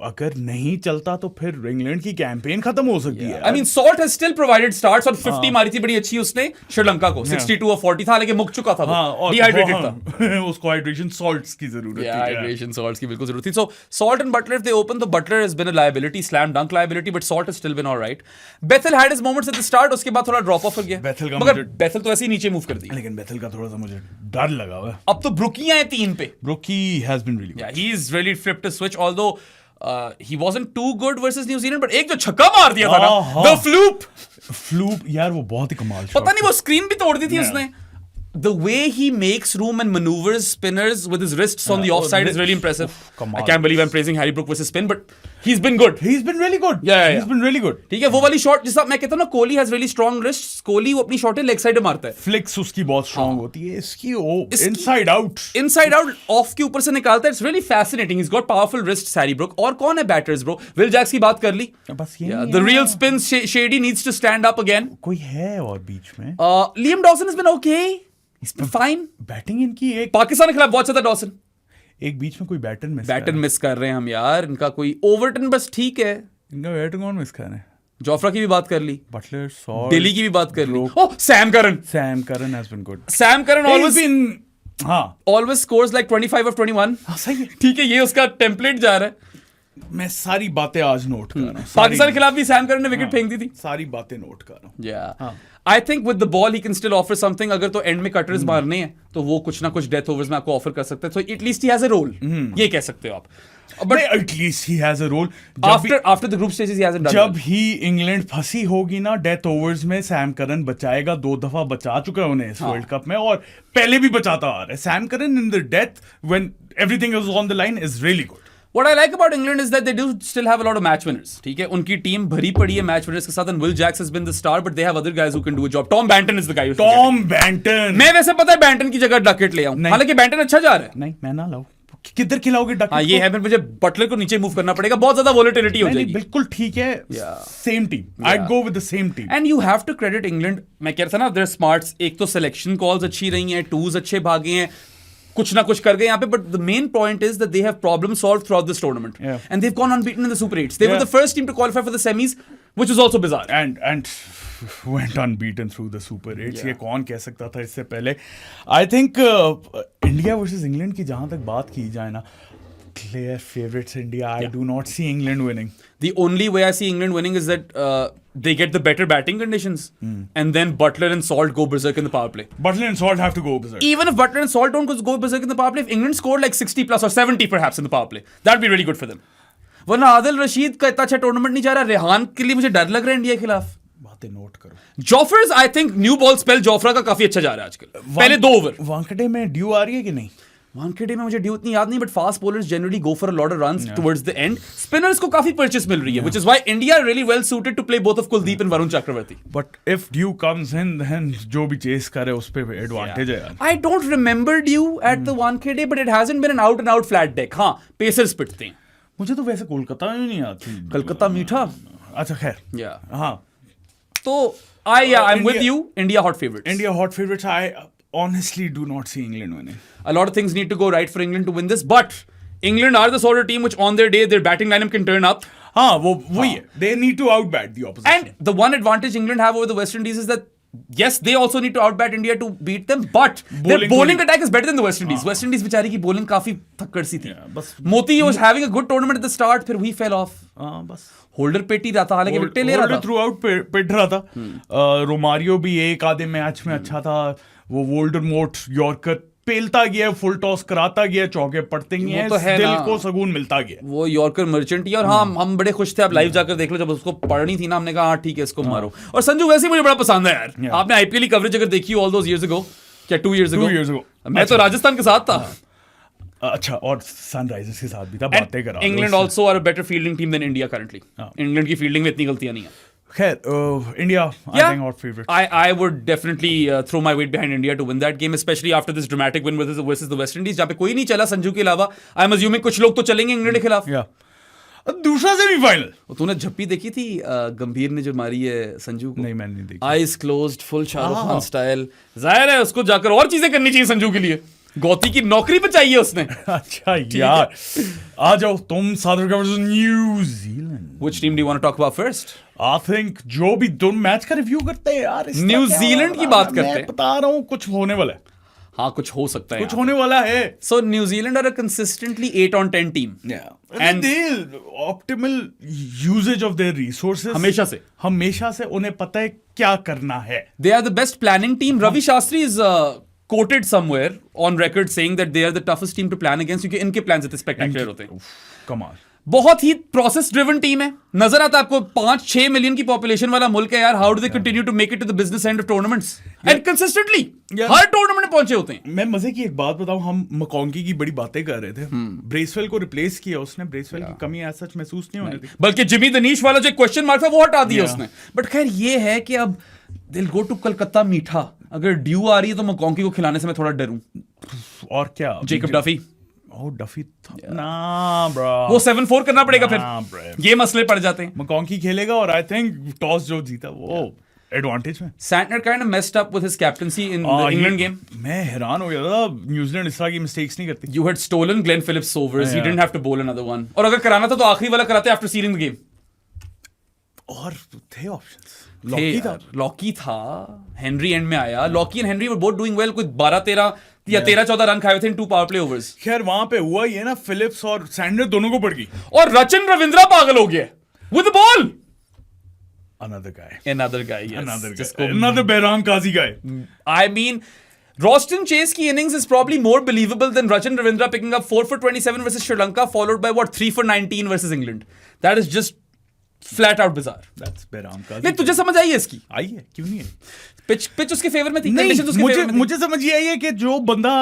अगर नहीं चलता तो फिर इंग्लैंड की कैंपेन खत्म हो सकती है. I mean, Salt has still provided starts और 50 मारी थी बड़ी अच्छी उसने श्रीलंका को. 62 और 40 था, लेकिन मुक चुका था वो. Dehydrated था. उसको हाइड्रेशन सॉल्ट्स की जरूरत थी. हाइड्रेशन सॉल्ट्स की बिल्कुल जरूरत थी. So Salt and Butler, if they open, the Butler has been a liability, slam dunk liability, but Salt has still been all right. Bethel had his moments at the start, उसके बाद थोड़ा drop off हो गया. मगर Bethel तो ऐसे ही नीचे मूव कर दी. लेकिन Bethel का थोड़ा सा मुझे डर लगा हुआ है. अब तो ब्रुकी आए 3 पे. Brookie has been really good. Yeah, he's really flipped a switch, although he wasn't too good versus New Zealand, but एक जो छक्का मार दिया था ना, the floop यार वो बहुत ही कमाल. पता नहीं वो स्क्रीन भी तोड़ दी थी उसने. The way he makes room and maneuvers spinners with his wrists on the offside is really impressive. I can't believe I'm praising Harry Brook versus spin, but he's been good. He's been really good. He's been really good. ठीक है, वो वाली शॉट जिसका मैं कहता हूँ ना, Kohli has really strong wrists. Kohli वो अपनी शॉटें लेग साइड में मारता है. Flicks उसकी बहुत strong होती है. इसकी inside out. Inside out off के ऊपर से निकालता है. It's really fascinating. He's got powerful wrists, Harry Brook. और कौन है batters bro? Will Jacks की बात कर ली. बस ये. The real spin Shady needs to stand up again. कोई है और बीच में. Liam Dawson has been okay. He's been fine. Batting इनकी एक पाकिस्तान के खिलाफ बहुत अच्छा था डॉसन. एक बीच में कोई बैटन मिस कर रहे हैं हम यार, इनका कोई ओवरटन बस ठीक है, इनका बैटन कौन मिस कर रहे हैं? जोफ्रा की भी बात कर ली, बटलर, सॉल्ट, डेली की भी बात कर ली, oh Sam Curran has been good. Sam Curran always हाँ ऑलवेज स्कोर्स लाइक 25 of 21। सही है, ठीक है, ये उसका टेम्पलेट जा रहा है। मैं सारी बातें आज नोट कर रहा हूँ। पाकिस्तान के खिलाफ भी सैम करन ने विकेट फेंक दी थी, सारी बातें नोट कर रहा हूँ। या I think with the ball he can still offer something. अगर तो एंड में कटर्स मारने हैं तो वो कुछ ना कुछ डेथ ओवर्स में आपको ऑफर कर सकते हैं, तो at least he has a role, ये कह सकते हो आप। But at least he has a role. After the group stages he hasn't done. जब ही इंग्लैंड फंसी होगी ना डेथ ओवर्स में, सैम करन बचाएगा। 2 दफा बचा चुका है उन्हें इस वर्ल्ड कप में, और पहले भी बचाता आ रहा है। Sam Curran in the death when everything is on the line is really good. What I like about England is that they do still have a lot of match winners. ठीक है, उनकी टीम भरी पड़ी है मैच विनर्स के साथ, and Will Jacks has been the star, but they have other guys who can do a job. Tom Banton is the guy. Tom Banton. मैं वैसे पता है बैंटन की जगह डकेट ले आऊं, हालांकि बैंटन अच्छा जा रहा है। नहीं, मैं ना लाऊं, किधर खिलाओगे डकेट? हाँ, ये है, फिर मुझे बटलर को नीचे मूव करना पड़ेगा, बहुत ज्यादा वोलेटिलिटी हो जाएगी। बिल्कुल ठीक है, same team, I'd go with the same team. And you have to credit England. मैं कह रहा था ना, their smarts, एक तो सिलेक्शन कॉल्स अच्छी रही हैं, टूज अच्छे भागे हैं, कुछ ना कुछ कर गए यहाँ पे, but the main point is that they have problem solve through out this tournament, and they have gone unbeaten in the super 8s. They were the first team to qualify for the semis, which was also bizarre. And went unbeaten through the Super 8s. ये कौन कह सकता था इससे पहले? I think India versus England की जहां तक बात की जाए ना, clear favorites India. I do not see England winning. The only way I see England winning is that they get the better batting conditions, and then Butler and Salt go berserk in the power play. Butler and Salt have to go berserk. Even if Butler and Salt don't go berserk in the power play, if England scored like 60 plus or 70 perhaps in the power play, that'd be really good for them. वरना आदिल रशीद का इतना अच्छा टूर्नामेंट नहीं जा रहा, रेहान के लिए मुझे डर लग रहा है इंडिया के खिलाफ। बातें नोट करो। जोफ्रा's I think new ball spell Jofra का काफी अच्छा जा रहा है आजकल। पहले 2 ओवर वानखेड़े में ड्यू आ रही है कि नहीं? वानखेड़े में मुझे ड्यू इतनी याद नहीं, but fast bowlers generally go for a lot of runs towards the end. Spinners को काफी परचेस मिल रही है, which is why India really well suited to play both of Kuldeep and Varun Chakravarthy. But if dew comes in, then जो भी चेस करे उस पे एडवांटेज है। I don't remember dew at the Wankhede, but it hasn't been an out and out flat deck. हां, पेसर्स पिटते हैं। मुझे तो वैसे कोलकाता में नहीं आती। कलकत्ता मीठा। अच्छा खैर, या हाँ, तो I am with you, India hot favourites. India hot favourites. I honestly do not see England winning. A lot of things need to go right for England to win this, but England are the sort of team which on their day their batting lineup can turn up. हाँ, वो वही है, they need to outbat the opposition. And the one advantage England have over the West Indies is that yes, they also need to outbat India to beat them, but their bowling attack is better than the West Indies. West Indies बेचारी की bowling काफी थक्कड़ सी थी। बस मोती was having a good tournament at the start, फिर he fell off. बस होल्डर पेट ही रहा था, हालांकि विकेट ले रहा था, थ्रू आउट पिट रहा था। रोमारियो भी एक आधे मैच में अच्छा था। वो वोल्डरमोट यॉर्कर पेलता गया, फुल टॉस कराता गया, चौके पड़ते गए, तो दिल को सुकून मिलता गया। वो यॉर्कर मर्चेंट ही। और हाँ, हम बड़े खुश थे, आप लाइव जाकर देख लो, जब उसको पढ़नी थी ना, हमने कहा हाँ ठीक है, इसको मारो। और संजू वैसे मुझे बड़ा पसंद है यार। आपने आईपीएल की कवरेज अगर देखी ऑल दोस इयर्स अगो, क्या 2 years ago, मैं तो राजस्थान के साथ था। अच्छा, और सनराइजर्स के साथ भी था, बातें करा। England also are a better fielding team than India currently. England की फील्डिंग में इतनी गलतियां नहीं है। खैर, India I think hot favourite. I would definitely throw my weight behind India to win that game, especially after this dramatic win versus the West Indies, जहाँ पे कोई नहीं चला संजू के अलावा। I'm assuming कुछ लोग तो चलेंगे इंग्लैंड के खिलाफ। दूसरा सेमीफाइनल तूने झप्पी देखी थी गंभीर ने जो मारी है संजू को? नहीं, मैंने नहीं देखी। Eyes closed, full Shahrukh Khan style. जाहिर है उसको जाकर और चीजें करनी चाहिए संजू के लिए। गौती की नौकरी पे चाहिए उसने। अच्छा यार, आ जाओ तुम। South Africa versus New Zealand. Which team do you want to talk about first? I think जो भी तुम मैच का रिव्यू करते हैं यार, न्यूजीलैंड की बात करते हैं। मैं बता रहा हूँ कुछ होने वाला है। हाँ, कुछ हो सकता है, कुछ होने वाला है। So New Zealand are a consistently 8 on 10 team. Yeah. And they optimal usage of their resources. हमेशा से उन्हें पता है क्या करना है। They are the best planning team. Ravi Shastri is quoted somewhere on record saying that they are the toughest team to plan against, क्योंकि इनके plans इतने spectacular होते हैं। कमाल। बहुत ही प्रोसेस ड्रिवन टीम है। नजर आता है आपको, 5-6 मिलियन की पॉपुलेशन वाला मुल्क है यार। How do they continue to make it to the business end of tournaments and consistently हर टूर्नामेंट में पहुंचे होते हैं। मैं मजे की एक बात बताऊं, हम मकॉन्की की बड़ी बातें कर रहे थे। ब्रेसवेल को रिप्लेस किया उसने। ब्रेसवेल की कमी ऐसा सच महसूस नहीं होने दी, बल्कि जिमी दनीश वाला जो क्वेश्चन मार्क था वो हटा दिया उसने। बट खैर ये है कि अब दिल गो टू कलकत्ता मीठा। अगर ड्यू आ रही है तो मकॉन्की को खिलाने से मैं थोड़ा डरूं। और क्या, जेकब डफी। डफी ना ब्रो, वो 7-4 करना पड़ेगा फिर। ये मसले पड़ जाते हैं। मकॉन्की खेलेगा और आई थिंक टॉस जो जीता वो एडवांटेज में। Santner kind of messed up with his captaincy in the England game. मैं हैरान हो गया था, न्यूजीलैंड इस तरह की मिस्टेक्स नहीं करती। You had stolen Glenn Phillips overs. He didn't have to bowl another one. और अगर कराना था तो आखिरी वाला कराते after sealing the game. और थे ऑप्शंस। लॉकी था, हेनरी एंड में आया। Lockie and Henry were both doing well, कुछ 12-13 या 13-14 रन खाए थे इन 2 पावर प्ले ओवर्स। खैर वहां पे हुआ ये ना, फिलिप्स और सैंडर दोनों को पड़ गई, और रचिन रविंद्रा पागल हो गया with the ball. Another guy, yes. another Behram Kazi guy. I mean, Roston Chase की innings is probably more believable than Rachin Ravindra picking up 4 for 27 versus Sri Lanka, followed by what 3 for 19 versus England. That is just flat out bizarre. That's Behram Kazi. नहीं तुझे समझ आई है इसकी? आई है, क्यों नहीं है? पिच उसके फेवर में थी, नहीं, मुझे समझ ये आई है कि जो बंदा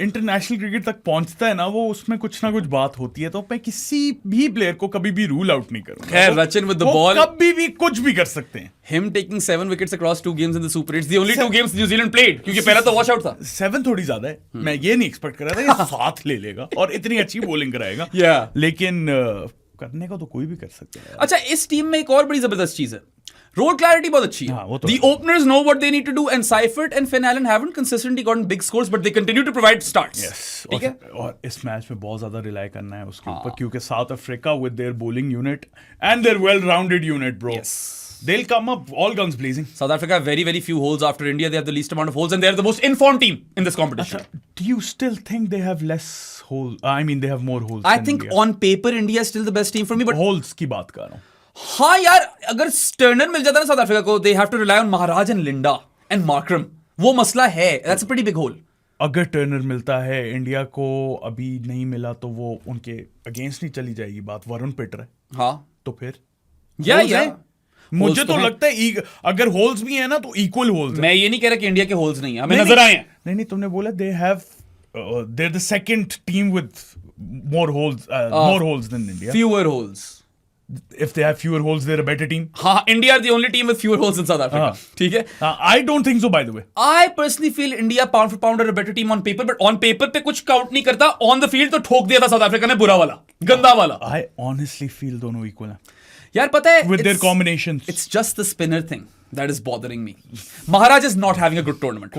इंटरनेशनल क्रिकेट तक पहुंचता है ना, वो उसमें कुछ ना कुछ बात होती है, तो मैं किसी भी प्लेयर को कभी भी रूल आउट नहीं करूंगा। खैर रचिन विद द बॉल कभी भी कुछ भी कर सकते हैं। Him taking 7 wickets across 2 games in the Super 8, the only 2 games New Zealand played, क्योंकि पहला तो वॉश आउट था। 7 थोड़ी ज्यादा है, मैं ये नहीं एक्सपेक्ट कर रहा था ये 7 ले लेगा और इतनी अच्छी बॉलिंग कराएगा। लेकिन करने का तो कोई भी कर सकता है। अच्छा, इस टीम में एक और बड़ी जबरदस्त चीज है, रोल क्लैरिटी बहुत अच्छी है। The openers know what they need to do, and Seifert and Finn Allen haven't consistently gotten big scores, but they continue to provide starts. Yes. ठीक है। और इस मैच में बहुत ज्यादा रिलाई करना है उसके ऊपर, क्योंकि south Africa with their bowling unit and their well-rounded unit, bro. Yes. They'll come up all guns blazing. South Africa have very, very few holes after India. They have the least amount of holes, and they are the most informed team in this competition. Do you still think they have less holes? I mean, they have more holes. I think India. On paper, India is still the best team for me, but holes की बात कर रहा हूँ। हाँ यार, अगर स्टर्नर मिल जाता ना साउथ अफ्रीका को, they have to rely on Maharaj and Linda and Markram. वो मसला है, that's a pretty big hole. अगर टर्नर मिलता है इंडिया को, अभी नहीं मिला तो वो उनके अगेंस्ट नहीं चली जाएगी बात। वरुण पिट रहे, हाँ तो फिर या मुझे तो लगता है अगर होल्स भी है ना तो इक्वल होल्स। मैं ये नहीं कह रहा कि इंडिया के होल्स नहीं है, हमें नजर आए हैं। नहीं, तुमने बोला they have they're the second team with more holes than India. Fewer holes. If they have fewer holes, they're a better team. हाँ, India are the only team with fewer holes in South Africa. ठीक है? I don't think so, by the way. I personally feel India pound for pound are a better team on paper, but on paper पे कुछ काउंट नहीं करता। On the field तो ठोक दिया था साउथ अफ्रीका ने, बुरा वाला, गंदा वाला। I honestly feel दोनों equal हैं। यार पता है, with their combinations. It's just the spinner thing that is bothering me. Maharaj is not having a good tournament.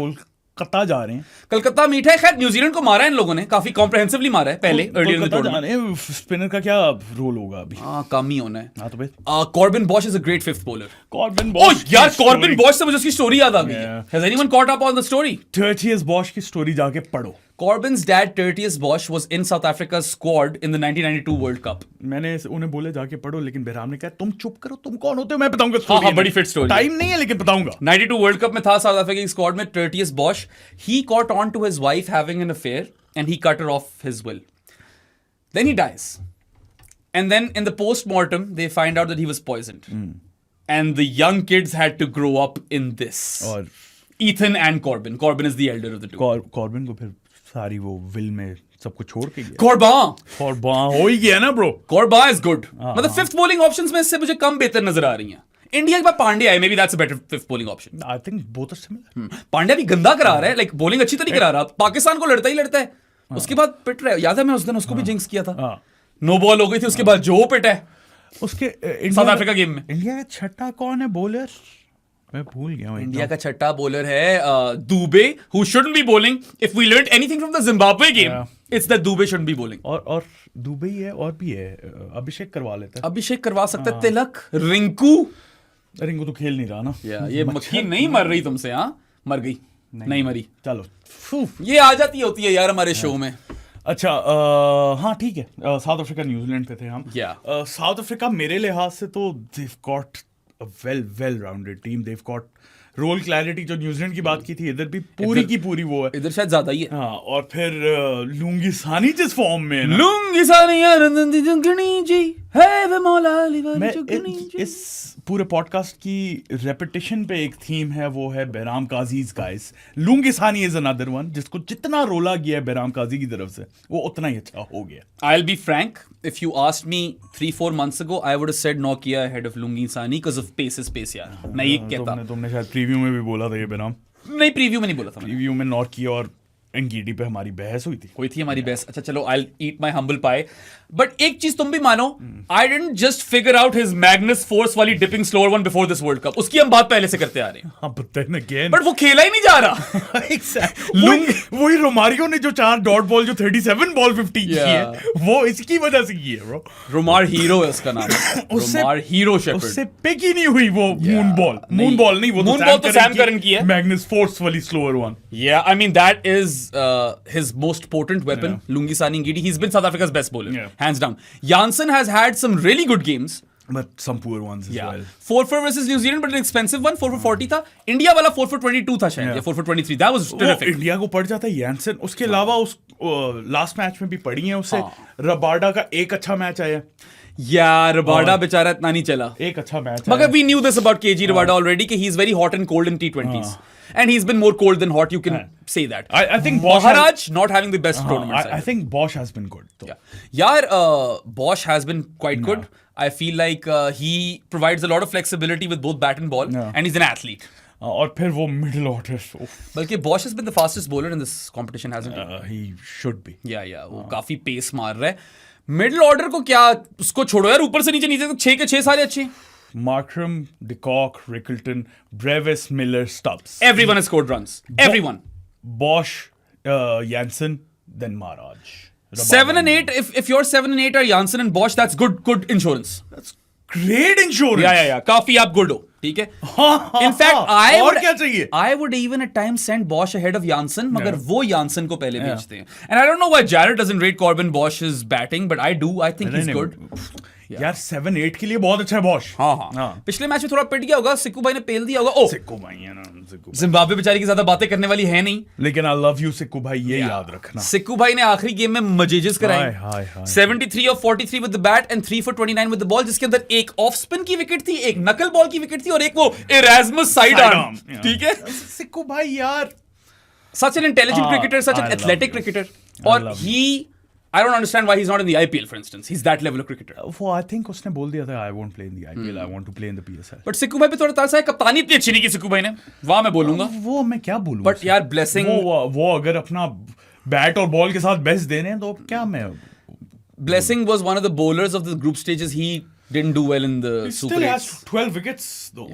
Calcutta जा रहे हैं। कलकत्ता मीठा है। खैर न्यूजीलैंड को मारा है इन लोगों ने, काफी कॉम्प्रहेंसिवली मारा है पहले earlier in the tournament. Spinner का क्या रोल होगा अभी? कम ही होना है। हाँ तो भाई Corbin Bosch is a great fifth bowler. Corbin Bosch, यार कॉर्बिन बॉश से मुझे उसकी स्टोरी याद आ गई है। Has anyone caught up on the story? Tertius Bosch की स्टोरी जाके पढ़ो। Corbin's dad Tertius Bosch was in South Africa's squad in the 1992 World Cup. मैंने उन्हें बोले जाके पढ़ो, लेकिन बेराम ने कहा तुम चुप करो, तुम कौन होते हो, मैं बताऊंगा स्टोरी। हाँ, बड़ी फिट स्टोरी। टाइम नहीं है लेकिन बताऊंगा। 92 World Cup में था साउथ अफ्रीका की स्क्वाड में Tertius Bosch. He caught on to his wife having an affair and he cut her off his will. Then he dies. And then in the post-mortem they find out that he was poisoned. And the young kids had to grow up in this. और Ethan and Corbin. Corbin is the elder of the two. Corbin को फिर सारी वो विल में सब कुछ छोड़ के गया। Corbin हो ही गया ना ब्रो। Corbin is good. मतलब फिफ्थ बॉलिंग ऑप्शंस में इससे मुझे कम बेहतर नजर आ रही हैं। इंडिया के पास पांड्या है, may that's a better fifth bowling option. I think both are similar. Pandya भी गंदा करा रहा है, लाइक बॉलिंग अच्छी तो नहीं करा रहा, पाकिस्तान को लड़ता ही लड़ता है, उसके बाद पिट रहा है। याद है मैं उस दिन उसको भी जिंक्स किया था, नो बॉल हो गई थी, उसके बाद जो पिटा है उसके साउथ अफ्रीका गेम में। इंडिया का छठा कौन है बॉलर? मैं भूल गया हूं। इंडिया का छठा बॉलर है Dubey, who shouldn't be bowling. If we learned anything from the Zimbabwe game, it's that Dubey shouldn't be bowling. और दुबे ही है, और भी है, अभिषेक करवा लेता है। अभिषेक करवा सकता है, तिलक, रिंकू तो खेल नहीं रहा ना। ये मक्खी नहीं मर रही तुमसे? हाँ, मर गई, नहीं मरी। चलो, ये आ जाती होती है यार हमारे शो में। अच्छा, हाँ ठीक है। साउथ अफ्रीका न्यूजीलैंड पे थे हम। साउथ अफ्रीका मेरे लिहाज से तो they've got a well-rounded team. They've got role clarity, जो न्यूजीलैंड की बात की थी, इधर भी पूरी की पूरी वो है। इधर शायद ज्यादा ही है। हाँ, और फिर लुंगी सानी जिस फॉर्म में है ना, लुंगी सानी जी है वे मौला अली वाली जुगनी जी। इस पूरे पॉडकास्ट की रेपिटेशन पे एक थीम है, वो है बेहराम काजीज गाइस। लुंगी सानी इज अनदर वन, जिसको जितना रोला गया है बेहराम काजी की तरफ से, वो उतना ही अच्छा हो गया। I'll be frank, if you asked me 3-4 months ago, I would have said Nokia ahead of Lungi Sani because of pace is pace यार। मैं ये कहता। तुमने शायद प्रीव्यू में भी बोला था ये बेहराम। नहीं, प्रीव्यू में नहीं बोला था। प्रीव्यू में नॉकिया और एंगीडी पे हमारी बहस हुई थी हमारी बेस्ट। अच्छा चलो, आई ईट माई हम्बल पाई। बट एक चीज तुम भी मानो, I didn't just figure out his magnus force वाली dipping slower one before this world cup. उसकी हम बात पहले से करते आ रहे हैं, बट वो खेला ही नहीं जा रहा। वही रोमारियो ने जो 4 डॉट बॉल जो 37 बॉल 50 की है, वो इसकी वजह से की है ब्रो। रोमार हीरो है उसका नाम, रोमार हीरो शेपर्ड। उससे पिक ही नहीं हुई वो मून बॉल नहीं, वो मून बॉल तो सैम करन की है, मैग्नस फोर्स वाली slower one. Yeah, I mean that is his most potent weapon, Lungisani Ngidi. He's been South Africa's best bowler, hands down. Janssen has had some really good games, but some poor ones as well. 4 for versus New Zealand, but an expensive one. 4 for 40 था. India वाला 4 for 22 था शायद, या 4 for 23. That was terrific. India को पड़ जाता है Janssen। उसके अलावा उस लास्ट मैच में भी पड़ी है उससे। रबाडा का एक अच्छा मैच आया। यार रबाडा बेचारा इतना नहीं चला, एक अच्छा मैच। मगर we knew this about KG Rabada already कि he's very hot and cold in T20s. And he's been more cold than hot, you can say that. I think Bosch Maharaj not having the best tournament. I think Bosch has been good. So. Yeah, Bosch has been quite good. I feel like he provides a lot of flexibility with both bat and ball, and he's an athlete. और फिर वो मिडिल ऑर्डर, बल्कि Bosch has been the fastest bowler in this competition, hasn't he? He should be. Yeah, वो काफी पेस मार रहा है। मिडिल ऑर्डर को क्या, उसको छोड़ो यार, ऊपर से नीचे तो 6 के 6 सारे अच्छे। Markram, De Kock, Rickleton, Brevis, Miller, Stubbs. Everyone has scored runs. Everyone. Bosch, Janssen, then Maharaj. 7 and 8. If you're 7 and 8 are Janssen and Bosch, that's good insurance. That's great insurance. Yeah. काफी आप good हो, ठीक है? In fact, I would even at times send Bosch ahead of Janssen, मगर वो Janssen को पहले भेजते हैं. And I don't know why Jared doesn't rate Corbin Bosch's batting, but I do. I think he's good. यार 7-8 के लिए बहुत अच्छा है बॉश। हाँ। पिछले मैच में थोड़ा पिट गया होगा, सिक्कू भाई ने पेल दिया होगा। सिक्कू भाई है ना, जिम्बाब्वे बेचारी की ज्यादा बातें करने वाली है नहीं, लेकिन आई लव यू सिक्कू भाई, ये याद रखना। सिक्कू भाई ने आखिरी गेम में मजेजेस कराए, 73 और 43 with the bat and 3 for 29 with the ball, जिसके अंदर एक ऑफ स्पिन की विकेट थी, एक नकल बॉल की विकेट थी और एक वो एरास्मस साइड आर्म, ठीक है? सिक्कू भाई यार, such an intelligent cricketer, such an athletic cricketer, और I don't understand why he's not in the IPL, for instance. He's that level of cricketer. वो I think उसने बोल दिया था, I won't play in the IPL, I want to play in the PSL. But सिक्कू भाई पे थोड़ा तासा है, कप्तानी इतनी अच्छी नहीं की सिक्कू भाई ने, वहाँ मैं बोलूंगा। वो मैं क्या बोलूँ? But यार blessing, वो अगर अपना बैट और बॉल के साथ बेस्ट दे रहे हैं तो क्या मैं? Blessing was one of the bowlers of the group stages. He didn't do well in the Super 8. Still has 12 wickets though.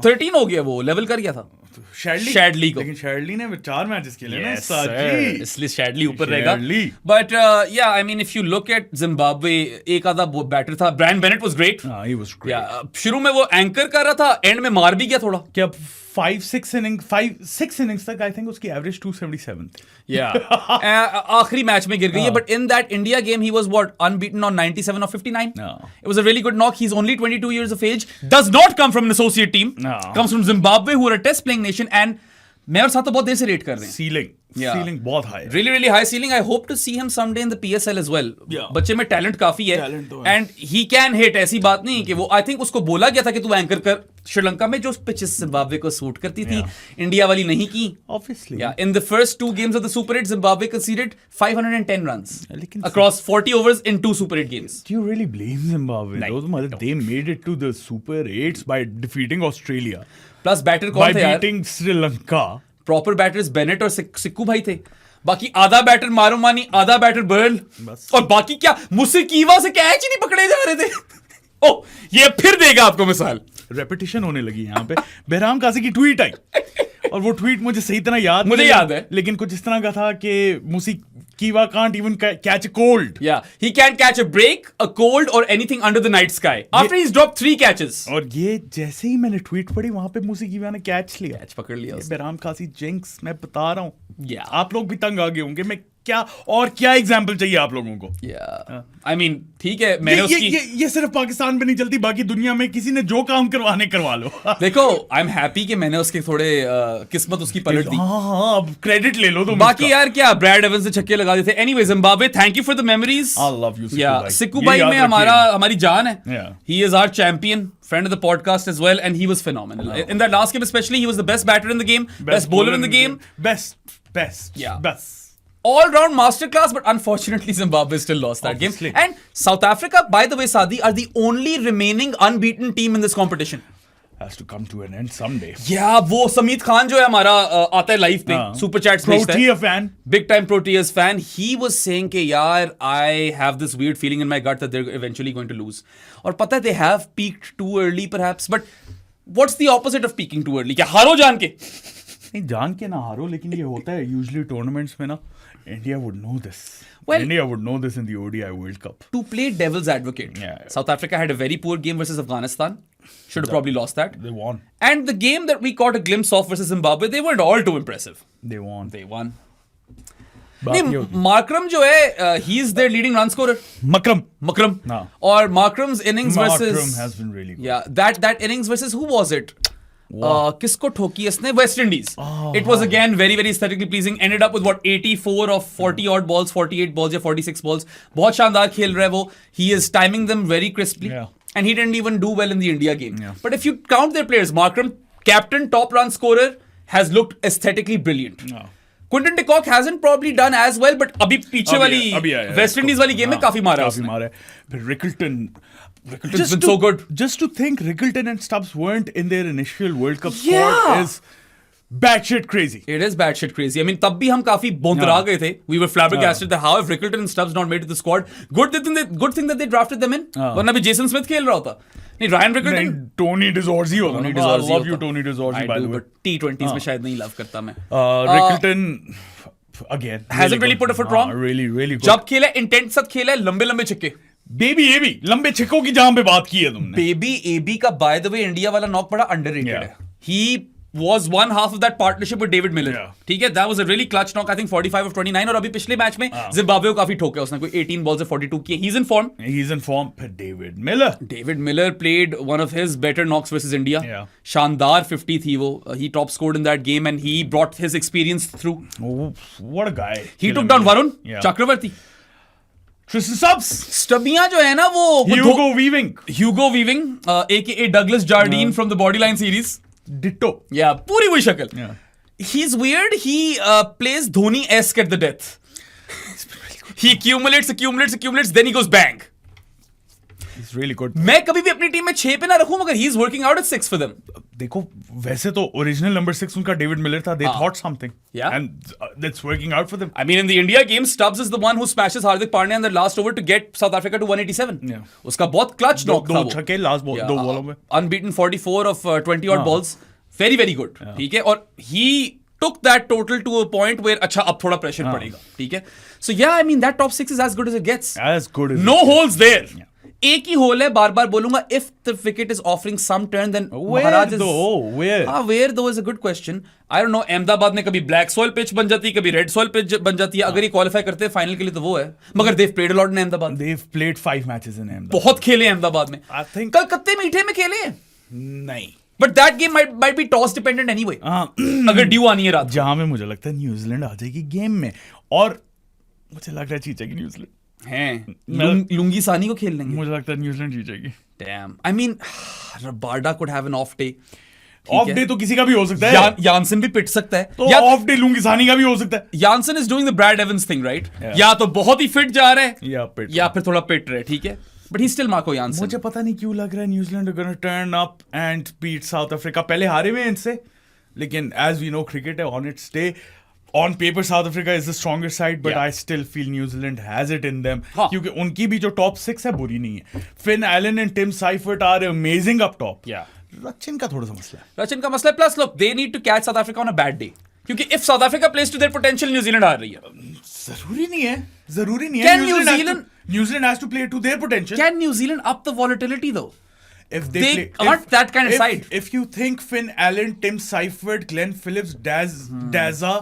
13 हो गया, वो लेवल कर गया था शैडली को, लेकिन शैडली ने 4 मैचेस खेले ना, इसलिए शैडली ऊपर रहेगा। बट या I mean if you look at Zimbabwe, एक आधा बैटर था, Brian Bennett was great. He was great. शुरू में वो एंकर कर रहा था, एंड में मार भी गया थोड़ा। क्या 6 इनिंग्स तक आई थिंक उसकी एवरेज 277 थी। आखिरी मैच में गिर गई है, but in that India game he was what, unbeaten on 97 or 59. It was a really good knock. He's only 22 years of age, does not come from an associate team, comes from Zimbabwe who are a test playing nation, and मैं और साथ तो बहुत देर से रेट कर रहे हैं। सीलिंग बहुत high, really high ceiling. I hope to see him someday in the PSL as well. बच्चे में टैलेंट काफी है, and he can hit. ऐसी बात नहीं कि वो, I think उसको बोला गया था कि तू एंकर कर श्रीलंका में, जो पिचेस जिम्बाब्वे को सूट करती थी, इंडिया वाली नहीं की। Obviously. In the first 2 games of the Super 8, Zimbabwe conceded 510 runs across 40 overs in 2 Super 8 games. Do you really blame Zimbabwe? They made it to the Super 8s by defeating Australia. Plus batter कौन थे यार? By beating Sri Lanka. Proper batters Bennett और सिक्कू भाई थे, बाकी आधा बैटर मारूमानी, आधा बैटर बर्ल, और बाकी क्या मुसीकीवा से कैच ही नहीं पकड़े जा रहे थे। ओ, ये फिर देगा आपको मिसाल। रेपिटेशन होने लगी यहाँ पे। बहराम काजी की ट्वीट आई, और वो ट्वीट मुझे सही तरह मुझे याद है, लेकिन कुछ इस तरह का था कि मुसीकीवा can't even catch a cold. Yeah, he can't catch a break, a cold, or anything under the night sky. After he's dropped 3 catches. और ये जैसे ही मैंने ट्वीट पढ़ी, वहां पे मुसीकीवा ने कैच पकड़ लिया। बहराम काजी जिंक्स, मैं बता रहा हूँ। Yeah. आप लोग भी तंग आ गए होंगे। मैं क्या एग्जाम्पल चाहिए आप लोगों को? I mean, ठीक है, मैंने उसकी ये सिर्फ पाकिस्तान में नहीं चलती, बाकी दुनिया में किसी ने जो काम करवा लो। देखो, आई एम हैप्पी कि मैंने उसके थोड़े किस्मत उसकी पलट दी। हाँ, अब क्रेडिट ले लो तुम। बाकी यार क्या ब्रैड एवंस से छक्के लगा देते। Anyway, Zimbabwe, thank you for the memories. I love you Sikku भाई में हमारी जान है। He is our champion, friend of the podcast as well, and he was phenomenal. In that last game especially, he was the best batter in the game, best bowler in the game. Best. All-round masterclass, but unfortunately Zimbabwe still lost that game. And South Africa, by the way, Sadi, are the only remaining unbeaten team in this competition. has to come to an end someday. Yeah, वो समीत खान जो है हमारा आता है लाइव पे सुपर चैट्स भेजता है, Protea fan. big time Proteas fan. He was saying कि यार I have this weird feeling in my gut that they're eventually going to lose. और पता है they have peaked too early perhaps, but what's the opposite of peaking too early? क्या हारो जान के? नहीं जान के ना हारो, लेकिन ये होता है usually tournaments में ना. India would know this. Well, India would know this in the ODI World Cup. To play devil's advocate, Yeah. South Africa had a very poor game versus Afghanistan. Should have probably lost that. They won. And the game that we caught a glimpse of versus Zimbabwe, they weren't all too impressive. They won. They won. बाकी नहीं, होती- मार्क्रम जो है he is their leading run scorer. Makram. Makram. हाँ. और Markram's innings Markram versus has been really good. yeah, that innings versus who was it? किसको ठोकी इसने? West Indies. It was again very very aesthetically pleasing. Ended up with what 84 of 40 odd balls, 48 balls या 46 balls. बहुत शानदार खेल रहा है वो. He is timing them very crisply. Yeah. And he didn't even do well in the India game. Yeah. But if you count their players, Markram, captain, top run scorer, has looked aesthetically brilliant. Yeah. Quinton de Kock hasn't probably done as well, but अभी पीछे वाली अभी आया है वेस्ट इंडीज वाली गेम में काफी मारा काफी उसने. मारा है. फिर Rickleton. Rickleton's been so good. Just to think Rickleton and Stubbs weren't in their initial World Cup Yeah. squad is batshit crazy. It is batshit crazy. I mean, तब भी हम काफी बोंतरा गए थे. We were flabbergasted that how have Rickleton and Stubbs not made it to the squad? Good thing that they drafted them in. वरना भी Jason Smith खेल रहा होता. नहीं, Ryan Rickleton. नहीं, Tony Dezorzi होगा. Tony I Dezorzi love you, होता. Tony Dezorzi, I by do, the way. but T20s में शायद नहीं love करता मैं. Rickleton again Hasn't really put a foot wrong. really good. जब खेला इंटेंट साथ खेला है, लंबे छक्के. बेबी एबी लंबे छक्कों की जहां पे बात की है तुमने. बेबी एबी का बाय द वे इंडिया वाला नॉक बड़ा अंडररेटेड Yeah. है. He was one half of that partnership with David Miller. Yeah. ठीक है, that was a really clutch knock. I think 45 of 29. और अभी पिछले मैच में जिम्बाब्वे को काफी ठोका उसने, कोई 18 balls से 42 किए. He's in form. He's in form. David Miller. David Miller played one of his better knocks versus India. Yeah. शानदार 50 थी वो. He top scored in that game and he brought his experience through. Oh, what a guy. He took down Varun Yeah. Chakravarti. Tristan Stubbs. स्टबियां जो है ना वो Hugo Weaving. Hugo Weaving, aka Douglas Jardine from the Bodyline series. Ditto. Yeah, पूरी वही शक्ल. Yeah. He's weird. He plays Dhoni-esque at the death. He accumulates, then he goes bang. He's really good. मैं कभी भी अपनी टीम में 6 पे ना रखूं, मगर he's working out at 6 for them. देखो वैसे तो ओरिजिनल नंबर 6 उनका डेविड मिलर था. They thought something. Yeah. And that's working out for them. I mean, in the India game, Stubbs is the one who smashes Hardik Pandya in the last over to get South Africa to 187. Yeah. उसका बहुत clutch knock था दो वो. छक्के लास्ट बॉल दो बॉलों में. Unbeaten 44 of 20 odd balls. Very very good. ठीक है, और he took that total to a point where अच्छा अब थोड़ा pressure पड़ेगा. ठीक है. So yeah, I mean that top 6 is as good as it gets. As good as No holes there. एक ही होल है, बार बार बोलूंगा. If the wicket is offering some turn, then Maharaj is. Where? Where though is a good question. I don't know. Ahmedabad में कभी black soil pitch बन जाती है, कभी red soil pitch बन जाती है. अगर ये qualify करते हैं फाइनल के लिए तो वो है. मगर they've played a lot in Ahmedabad. They've played 5 matches in Ahmedabad. बहुत खेले अहमदाबाद में. I think कलकत्ते मीठे में खेले हैं. नहीं. But that game might be toss dependent anyway. अगर ड्यू आनी है रात. जहां में मुझे लगता है न्यूजीलैंड आ जाएगी गेम में, और मुझे लग रहा है जीतेगी न्यूजीलैंड. हैं लुंगी सानी को खेल लेंगे. मुझे लगता है न्यूजीलैंड जीतेगी. Damn. I mean, Rabada could have an off day. Of day तो किसी का भी हो सकता है. Jansen भी पिट सकता है. तो ऑफ डे लूंगी सानी का भी हो सकता है. Jansen is doing the Brad Evans thing, right? Yeah. या तो बहुत ही फिट जा रहा है या फिर थोड़ा पिट रहा है. ठीक है, but he's still Marco Jansen. मुझे पता नहीं क्यों लग रहा है New Zealand gonna turn up and beat South Africa. पहले हारे हुए इनसे, लेकिन एज वी नो क्रिकेट है on its day. On paper, South Africa is the stronger side, but Yeah. I still feel New Zealand has it in them. हाँ. क्योंकि उनकी भी जो top 6 है बुरी नहीं है. Finn Allen and Tim Seifert are amazing up top. Yeah. Rachin का थोड़ा सा मसला है. रचिन का मसला है. Plus, look, they need to catch South Africa on a bad day. क्योंकि if South Africa plays to their potential, New Zealand हार रही है. जरूरी नहीं है. Can New Zealand has to play to their potential. Can New Zealand up the volatility though? If They play, aren't that kind of side. If you think Finn Allen, Tim Seifert, Glenn Phillips, Daza,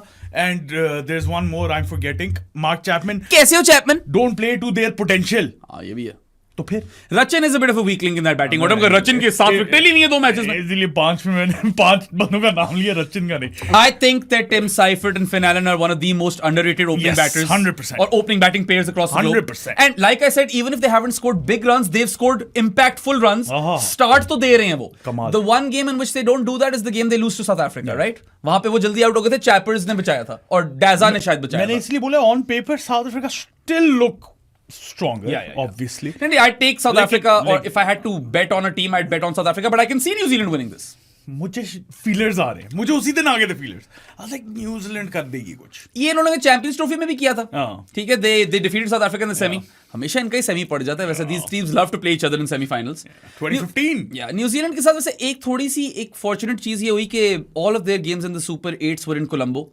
and there's one more I'm forgetting, Mark Chapman, कैसे हो Chapman? don't play to their potential. हाँ, ये भी है. तो फिर Rachin is a bit of a weak link in that batting order. मगर Rachin के 7 विकेट ही नहीं है 2 मैचेस में. इसीलिए 5 में मैंने 5 बंदों का नाम लिया, रचिन का नहीं. I think that Tim Seifert and Finn Allen are one of the most underrated opening Yes, batters 100%. or opening batting pairs across the globe. 100%. And like I said, even if they haven't scored big runs, they've scored impactful runs. Start तो दे रहे हैं वो. कमाल. The one game in which they don't do that is the game they lose to South Africa, right? वहां पे वो जल्दी आउट हो गए थे. Chappers ने बचाया था और Daza ने शायद बचाया मैंने था. इसलिए बोला on paper south Africa still look stronger, Yeah. obviously. No, I'd take South Like- Africa, or like- if I had to bet on a team, I'd bet on South Africa, but I can see New Zealand winning this. मुझे फीलर्स आ रहे हैं, मुझे उसी दिन आ गए थे फीलर्स। आई लाइक न्यूजीलैंड कर देगी कुछ। ये इन्होंने चैंपियंस ट्रॉफी में भी किया था, हाँ। ठीक है, they defeated South Africa in the semi. हमेशा इनका ही सेमी पड़ जाता है वैसे, these teams love to play each other in semifinals. 2015 या न्यूजीलैंड के साथ वैसे एक थोड़ी सी एक फॉर्चुनेट चीज ये हुई कि all of their games in the super 8s were in Colombo,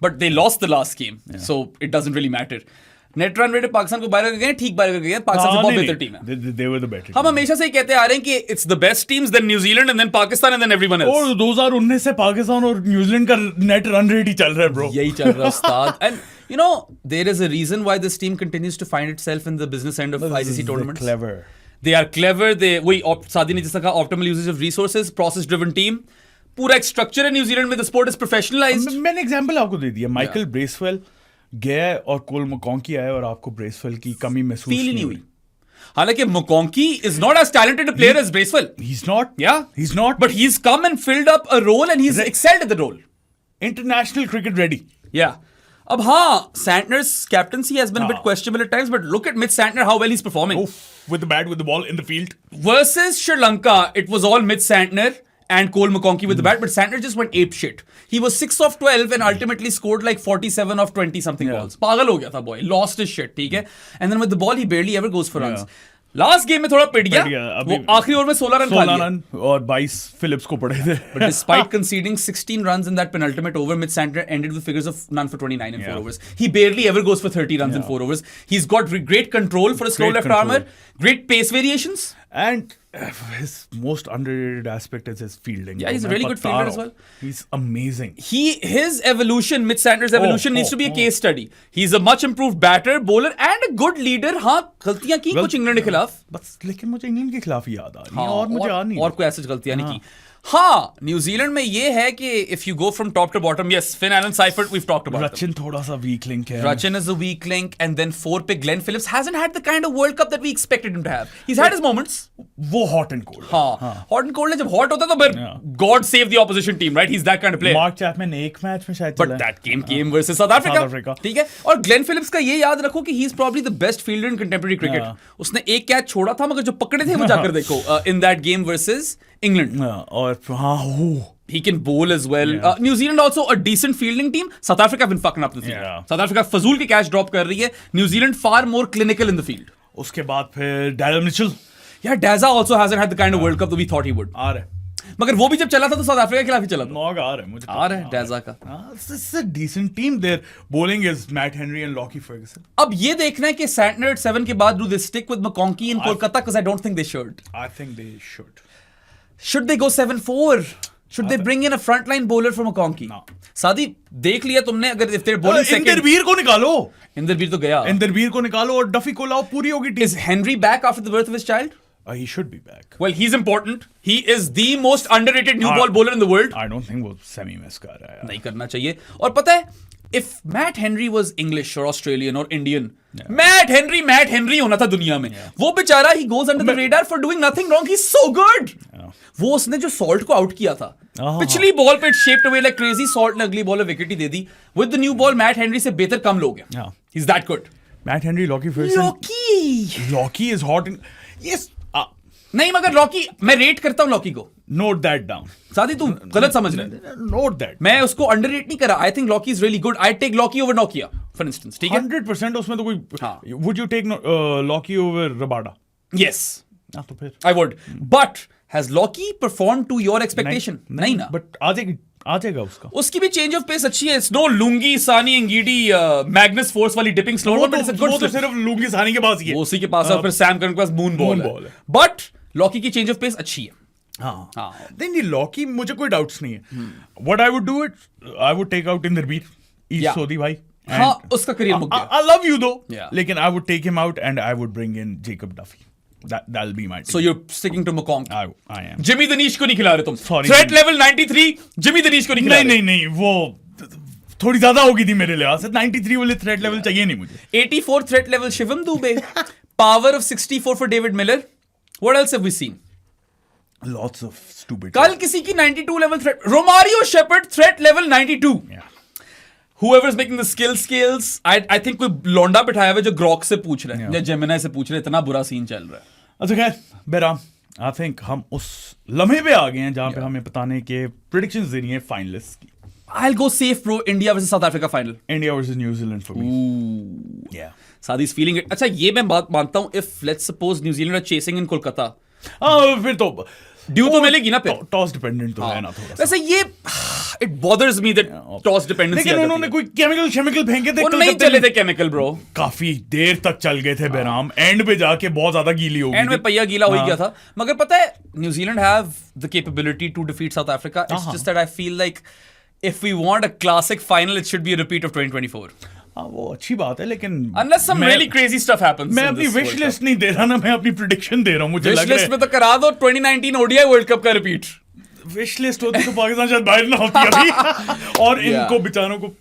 but they lost the last game, so it doesn't really matter. Net run rate Pakistan को बाहर गए, ठीक बाहर गए, पाकिस्तान से बहुत बेहतर टीम है। they were the better हम हमेशा से ही कहते आ रहे हैं कि it's the best teams, then New Zealand and then Pakistan and then everyone else. और 2019 से पाकिस्तान और न्यूजीलैंड का नेट रन रेट ही चल रहा है ब्रो। यही चल रहा है उस्ताद। And you know there is a reason why this team continues to find itself in the business end of ICC tournaments. Clever. They are clever. वही सादी ने जैसा कहा, optimal usage of resources, process driven team, पूरा एक स्ट्रक्चर है न्यूजीलैंड में, the sport is professionalized. मैंने एग्जांपल आपको दे दिया, माइकल ब्रेसवेल गया और कोल मकॉन्की आया और आपको ब्रेसवेल की कमी महसूस फील ही नहीं हुई। हालांकि मकॉन्की is not as talented a player as Bracewell. He's not. Yeah. He's not. But he's come and filled up a role and he's excelled at the role. International cricket ready. Yeah. अब हाँ, Santner's captaincy has been a bit questionable at times, but look at Mitch Santner, how well he's performing. Oof, with the bat, with the ball in the field. Versus Sri Lanka, it was all Mitch Santner and Cole McConkey with the bat, but Santner just went ape shit. He was 6 of 12 and ultimately scored like 47 of 20 something balls. पागल हो गया था boy, lost his shit, ठीक है? And then with the ball, he barely ever goes for runs. Last game में थोड़ा पिट गया, वो आखिरी ओवर में 16 रन खा लिया और 22 फिलिप्स को पड़े थे। But despite conceding 16 runs in that penultimate over, Mitch Santner ended with figures of none for 29 in 4 overs. He barely ever goes for 30 runs in 4 overs. He's got great control for a slow left armer, great pace variations. And his most underrated aspect is his fielding. Yeah, he's a really good fielder as well. He's amazing. His evolution, Mitch Santner's evolution needs to be a case study. He's a much improved batter, bowler and a good leader. हाँ, गलतियां की कुछ इंग्लैंड के खिलाफ, बस लेकिन मुझे इंग्लैंड के खिलाफ ही याद आ रही है, और मुझे याद नहीं, और कोई ऐसी गलतियां नहीं की। हाँ, न्यूजीलैंड में ये है कि if you go from top to bottom, yes, Finn Allen Seifert, we've talked about them. Rachin थोड़ा सा weak link है। Rachin is a weak link, and then 4 पे Glenn Phillips hasn't had the kind of World Cup that we expected him to have. He's had his moments. वो hot and cold। हाँ, hot and cold है, जब hot होता है तो फिर God save the opposition team, right? He's that kind of player. Mark Chapman एक मैच में शायद But that game came versus South Africa. ठीक है, और Glenn Phillips का ये याद रखो कि he's probably the best fielder in contemporary cricket. उसने एक कैच छोड़ा था, मगर जो पकड़े थे वो जाकर देखो in that game versus England. और हाँ, he can bowl as well. New Zealand also a decent fielding team. South Africa have been fucking up the field. Yeah. South Africa फजूल के कैच ड्रॉप कर रही है. New Zealand far more clinical in the field. उसके बाद फिर Daryl Mitchell। Yeah, Daza also hasn't had the kind of World Cup that we thought he would. आ रहे, मगर वो भी जब चला था तो साउथ अफ्रीका के खिलाफ ही चला था। नॉक आ रहे मुझे, आ रहा है Daza का। This is a decent team. Their bowling is Matt Henry and Lockie Ferguson. अब ये देखना है कि Santner at 7 के बाद do they stick with McConkey in Kolkata, because I don't think they should. I think they should. Should they go 7-4? Should they bring in a frontline bowler from McConkey? No. सादी देख लिया तुमने, अगर if they're bowling second, Inderveer को निकालो, इंदरवीर तो गया, इंदरवीर को निकालो और डफी को लाओ, पूरी होगी team. Is Henry back after the birth of his child? He should be back. Well, he's important. He is the most underrated new ball bowler in the world. I don't think वो semi miss कर रहा है। नहीं करना चाहिए। और पता है, if Matt Henry was English or Australian or Indian, Matt Henry होना था दुनिया में। वो बेचारा, he goes under the radar for doing nothing wrong. He's so good. वो उसने जो सॉल्ट को आउट किया था, पिछली बॉल पे shaped away like crazy, salt ने अगली बॉल में wicket he they the. With the new ball, Matt Henry से बेहतर कम लोग हैं। He's that good. Matt Henry, Lockie Ferguson. Lockie is hot. Yes. नहीं, मगर लॉकी, मैं रेट करता हूँ लॉकी को। Note that down. सादी तू गलत समझ रहा है। Note that. मैं उसको अंडररेट नहीं करा। I think Lockie is really good. I take Lockie over Nokia, for instance. ठीक है? 100% उसमें तो कोई। Would you take Lockie over Rabada? Yes. तो फिर I would. But has Lockie performed to your expectation? नहीं ना। But आ जाएगा उसका। उसकी भी चेंज ऑफ पेस अच्छी है। It's no लुंगी सानी इंगीडी मैग्नस फोर्स वाली dipping slow ball, but it's a good वो तो सिर्फ लुंगी सानी के पास ही है। वो उसी के पास है, फिर सैम करन के पास मून बॉल है। बट लॉकी की चेंज ऑफ पेस अच्छी है। हाँ। नहीं, लॉकी मुझे कोई डाउट्स नहीं है। What I would do it, I would take out Inderbir, Ish Sodhi भाई। हाँ, उसका करियर मुक गया। I love you though. Yeah. लेकिन I would take him out and I would bring in Jacob Duffy. That'll be my team. So you're sticking to McConkey. I am. Jimmy दनीश को नहीं खिला रहे तुम। Sorry. थ्रेट लेवल 93, जिमी दनीश को नहीं खिला रहे। नहीं, वो थोड़ी ज्यादा होगी थी मेरे लिहाज से। 93 वाले थ्रेट लेवल चाहिए नहीं मुझे। 84 threat level Shivam Dubey, power of 64 for David Miller. What else have we seen? Lots of stupid. कल किसी की 92 level threat, Romario Shepherd threat level 92. Yeah. whoever's making the skills, I think कोई लौंडा बिठाया हुआ है जो ग्रॉक से पूछ रहे हैं या जेमिनाई से पूछ रहे हैं, इतना बुरा सीन चल रहा है. अच्छा खैर बेराम, आई थिंक हम उस लम्हे पे आ गए हैं जहां पे हमें बताने के प्रेडिक्शंस देनी है फाइनलिस्ट की. I'll go safe, bro. India versus South Africa final. India versus New Zealand for me. Ooh. Yeah. Saadi's feeling it. अच्छा ये मैं बात मानता हूँ. If let's suppose New Zealand are chasing in Kolkata, फिर तो ड्यू तो मिलेगी ना फिर. टॉस डिपेंडेंट तो है ना थोड़ा सा. वैसे ये it bothers me that toss dependency. लेकिन उन्होंने कोई केमिकल फेंके थे. वो नहीं चले थे केमिकल ब्रो. काफी देर तक चल गए थे बेराम. एंड पे जाके बहुत ज्यादा गीली हो गई. एंड में पहिया गीला हो गया था. मगर पता है New Zealand have the capability to defeat South Africa. It's just that I feel like if we want a classic final, it should be a repeat of 2024. वो अच्छी बात है लेकिन unless some really crazy stuff happens. मैं अपनी विश लिस्ट नहीं दे रहा ना, मैं अपनी प्रेडिक्शन दे रहा हूँ. मुझे लग रहा है विश लिस्ट में तो करा दो 2019 ODI वर्ल्ड कप का रिपीट. विश लिस्ट होती तो पाकिस्तान शायद बाहर ना होती अभी. और इनको बेचारों को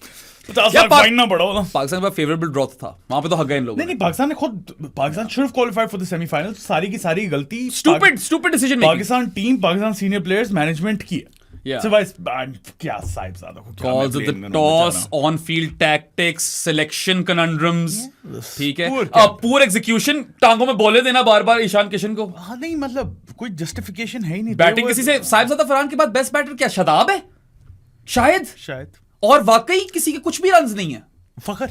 50 लाख फाइन ना पड़ा होता. पाकिस्तान का फेवरेबल ड्रॉ था वहां पे तो हक गए इन लोगों. नहीं पाकिस्तान ने खुद, Pakistan should have qualified for the semifinal. सारी की सारी गलती stupid decision making Pakistan team, Pakistan senior players, management की है. Yeah. क्या साहिबजादा को calls of the toss, on-field tactics, selection conundrums. ठीक है. पूर एग्जीक्यूशन, टांगों में बॉले देना बार-बार ईशान किशन को. हाँ नहीं मतलब कोई जस्टिफिकेशन है ही नहीं. बैटिंग किसी से साहिबजादा फरहान के बाद बेस्ट बैटर क्या शादाब है शायद. और वाकई किसी के कुछ भी रन्स नहीं है. फखर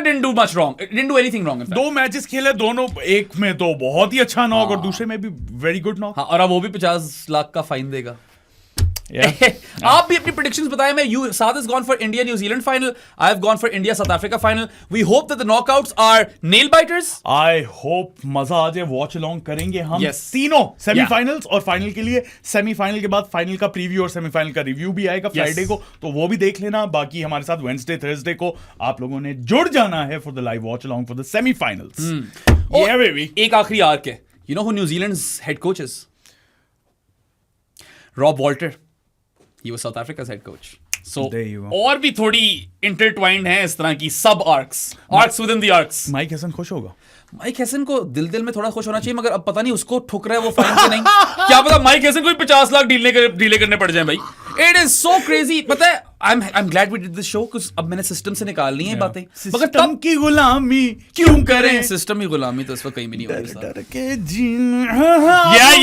didn't do much wrong. Didn't do anything wrong. दो मैचेस खेले दोनों, एक में तो बहुत ही अच्छा नॉक और दूसरे में भी वेरी गुड नॉक. हाँ, और अब वो भी 50 लाख का फाइन देगा. आप भी अपनी प्रेडिक्शंस बताएं. मैं Saad has gone for India New Zealand final. I have gone for India South Africa final. We hope that the knockouts are nail biters. I hope मजा आ जाए. वॉच अलोंग करेंगे हम तीनों सेमीफाइनल्स और फाइनल के लिए. सेमीफाइनल के बाद फाइनल का प्रीव्यू और सेमीफाइनल का रिव्यू भी आएगा फ्राइडे को, तो वो भी देख लेना. बाकी हमारे साथ वेडनेसडे थर्सडे को आप लोगों ने जुड़ जाना है for the live watch along for the semifinals. Yeah baby. एक आखिरी आर्क है. You know who New Zealand's head coach is? Rob Walter. He was South Africa's head coach. So और भी थोड़ी इंटरट्वाइंड है इस तरह की सब arcs within the arcs. Mike Hesson खुश होगा. माइक हैसन को दिल में थोड़ा खुश होना चाहिए, मगर अब पता नहीं उसको ठुक रहा है वो फाइन से नहीं. क्या पता माइक हैसन को 50 लाख डीले करने पड़ जाए भाई. It is so crazy. पता है I am glad we did this show because अब मैंने सिस्टम से निकालनी है बातें. मगर तम की गुलामी क्यों करें. सिस्टम की गुलामी तो इस वक्त कहीं भी नहीं हो रही. डर के जीन.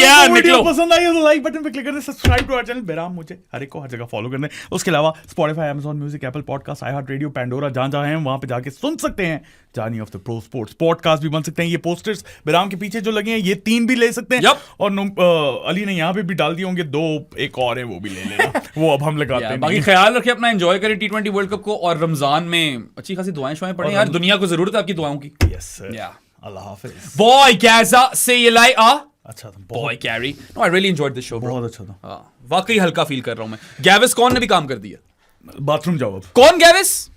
या वीडियो पसंद आई तो लाइक बटन पे क्लिक करना, सब्सक्राइब टू आवर चैनल बेराम. मुझे हर एक को हर जगह फॉलो करना है. उसके अलावा Spotify, Amazon Music, Apple Podcast, iHeartRadio, Pandora, जहां हैं वहां पे जाके सुन सकते हैं. जानी of the pro sports podcast भी बन सकते हैं. ये पोस्टर्स बेराम के पीछे जो लगे हैं ये 3 भी ले सकते हैं. और अली ने यहाँ पे भी डाल दिए होंगे 2, एक और है वो भी ले लेना. वो अब हम लगाते हैं. बाकी ख्याल रखें अपना, एंजॉय करें T20 वर्ल्ड कप को, और रमजान में अच्छी खासी दुआएं पढ़ें यार. दुनिया को जरूरत है आपकी दुआओं की. Yes sir. अल्लाह हाफिज. बॉय कैसा से ये लाई आ अच्छा था. बॉय कैरी. No I really enjoyed this show. बहुत अच्छा था. वाकई हल्का फील कर रहा हूं मैं. गैविस कौन ने भी काम कर दिया. बाथरूम जाओ अब. कौन गैविस.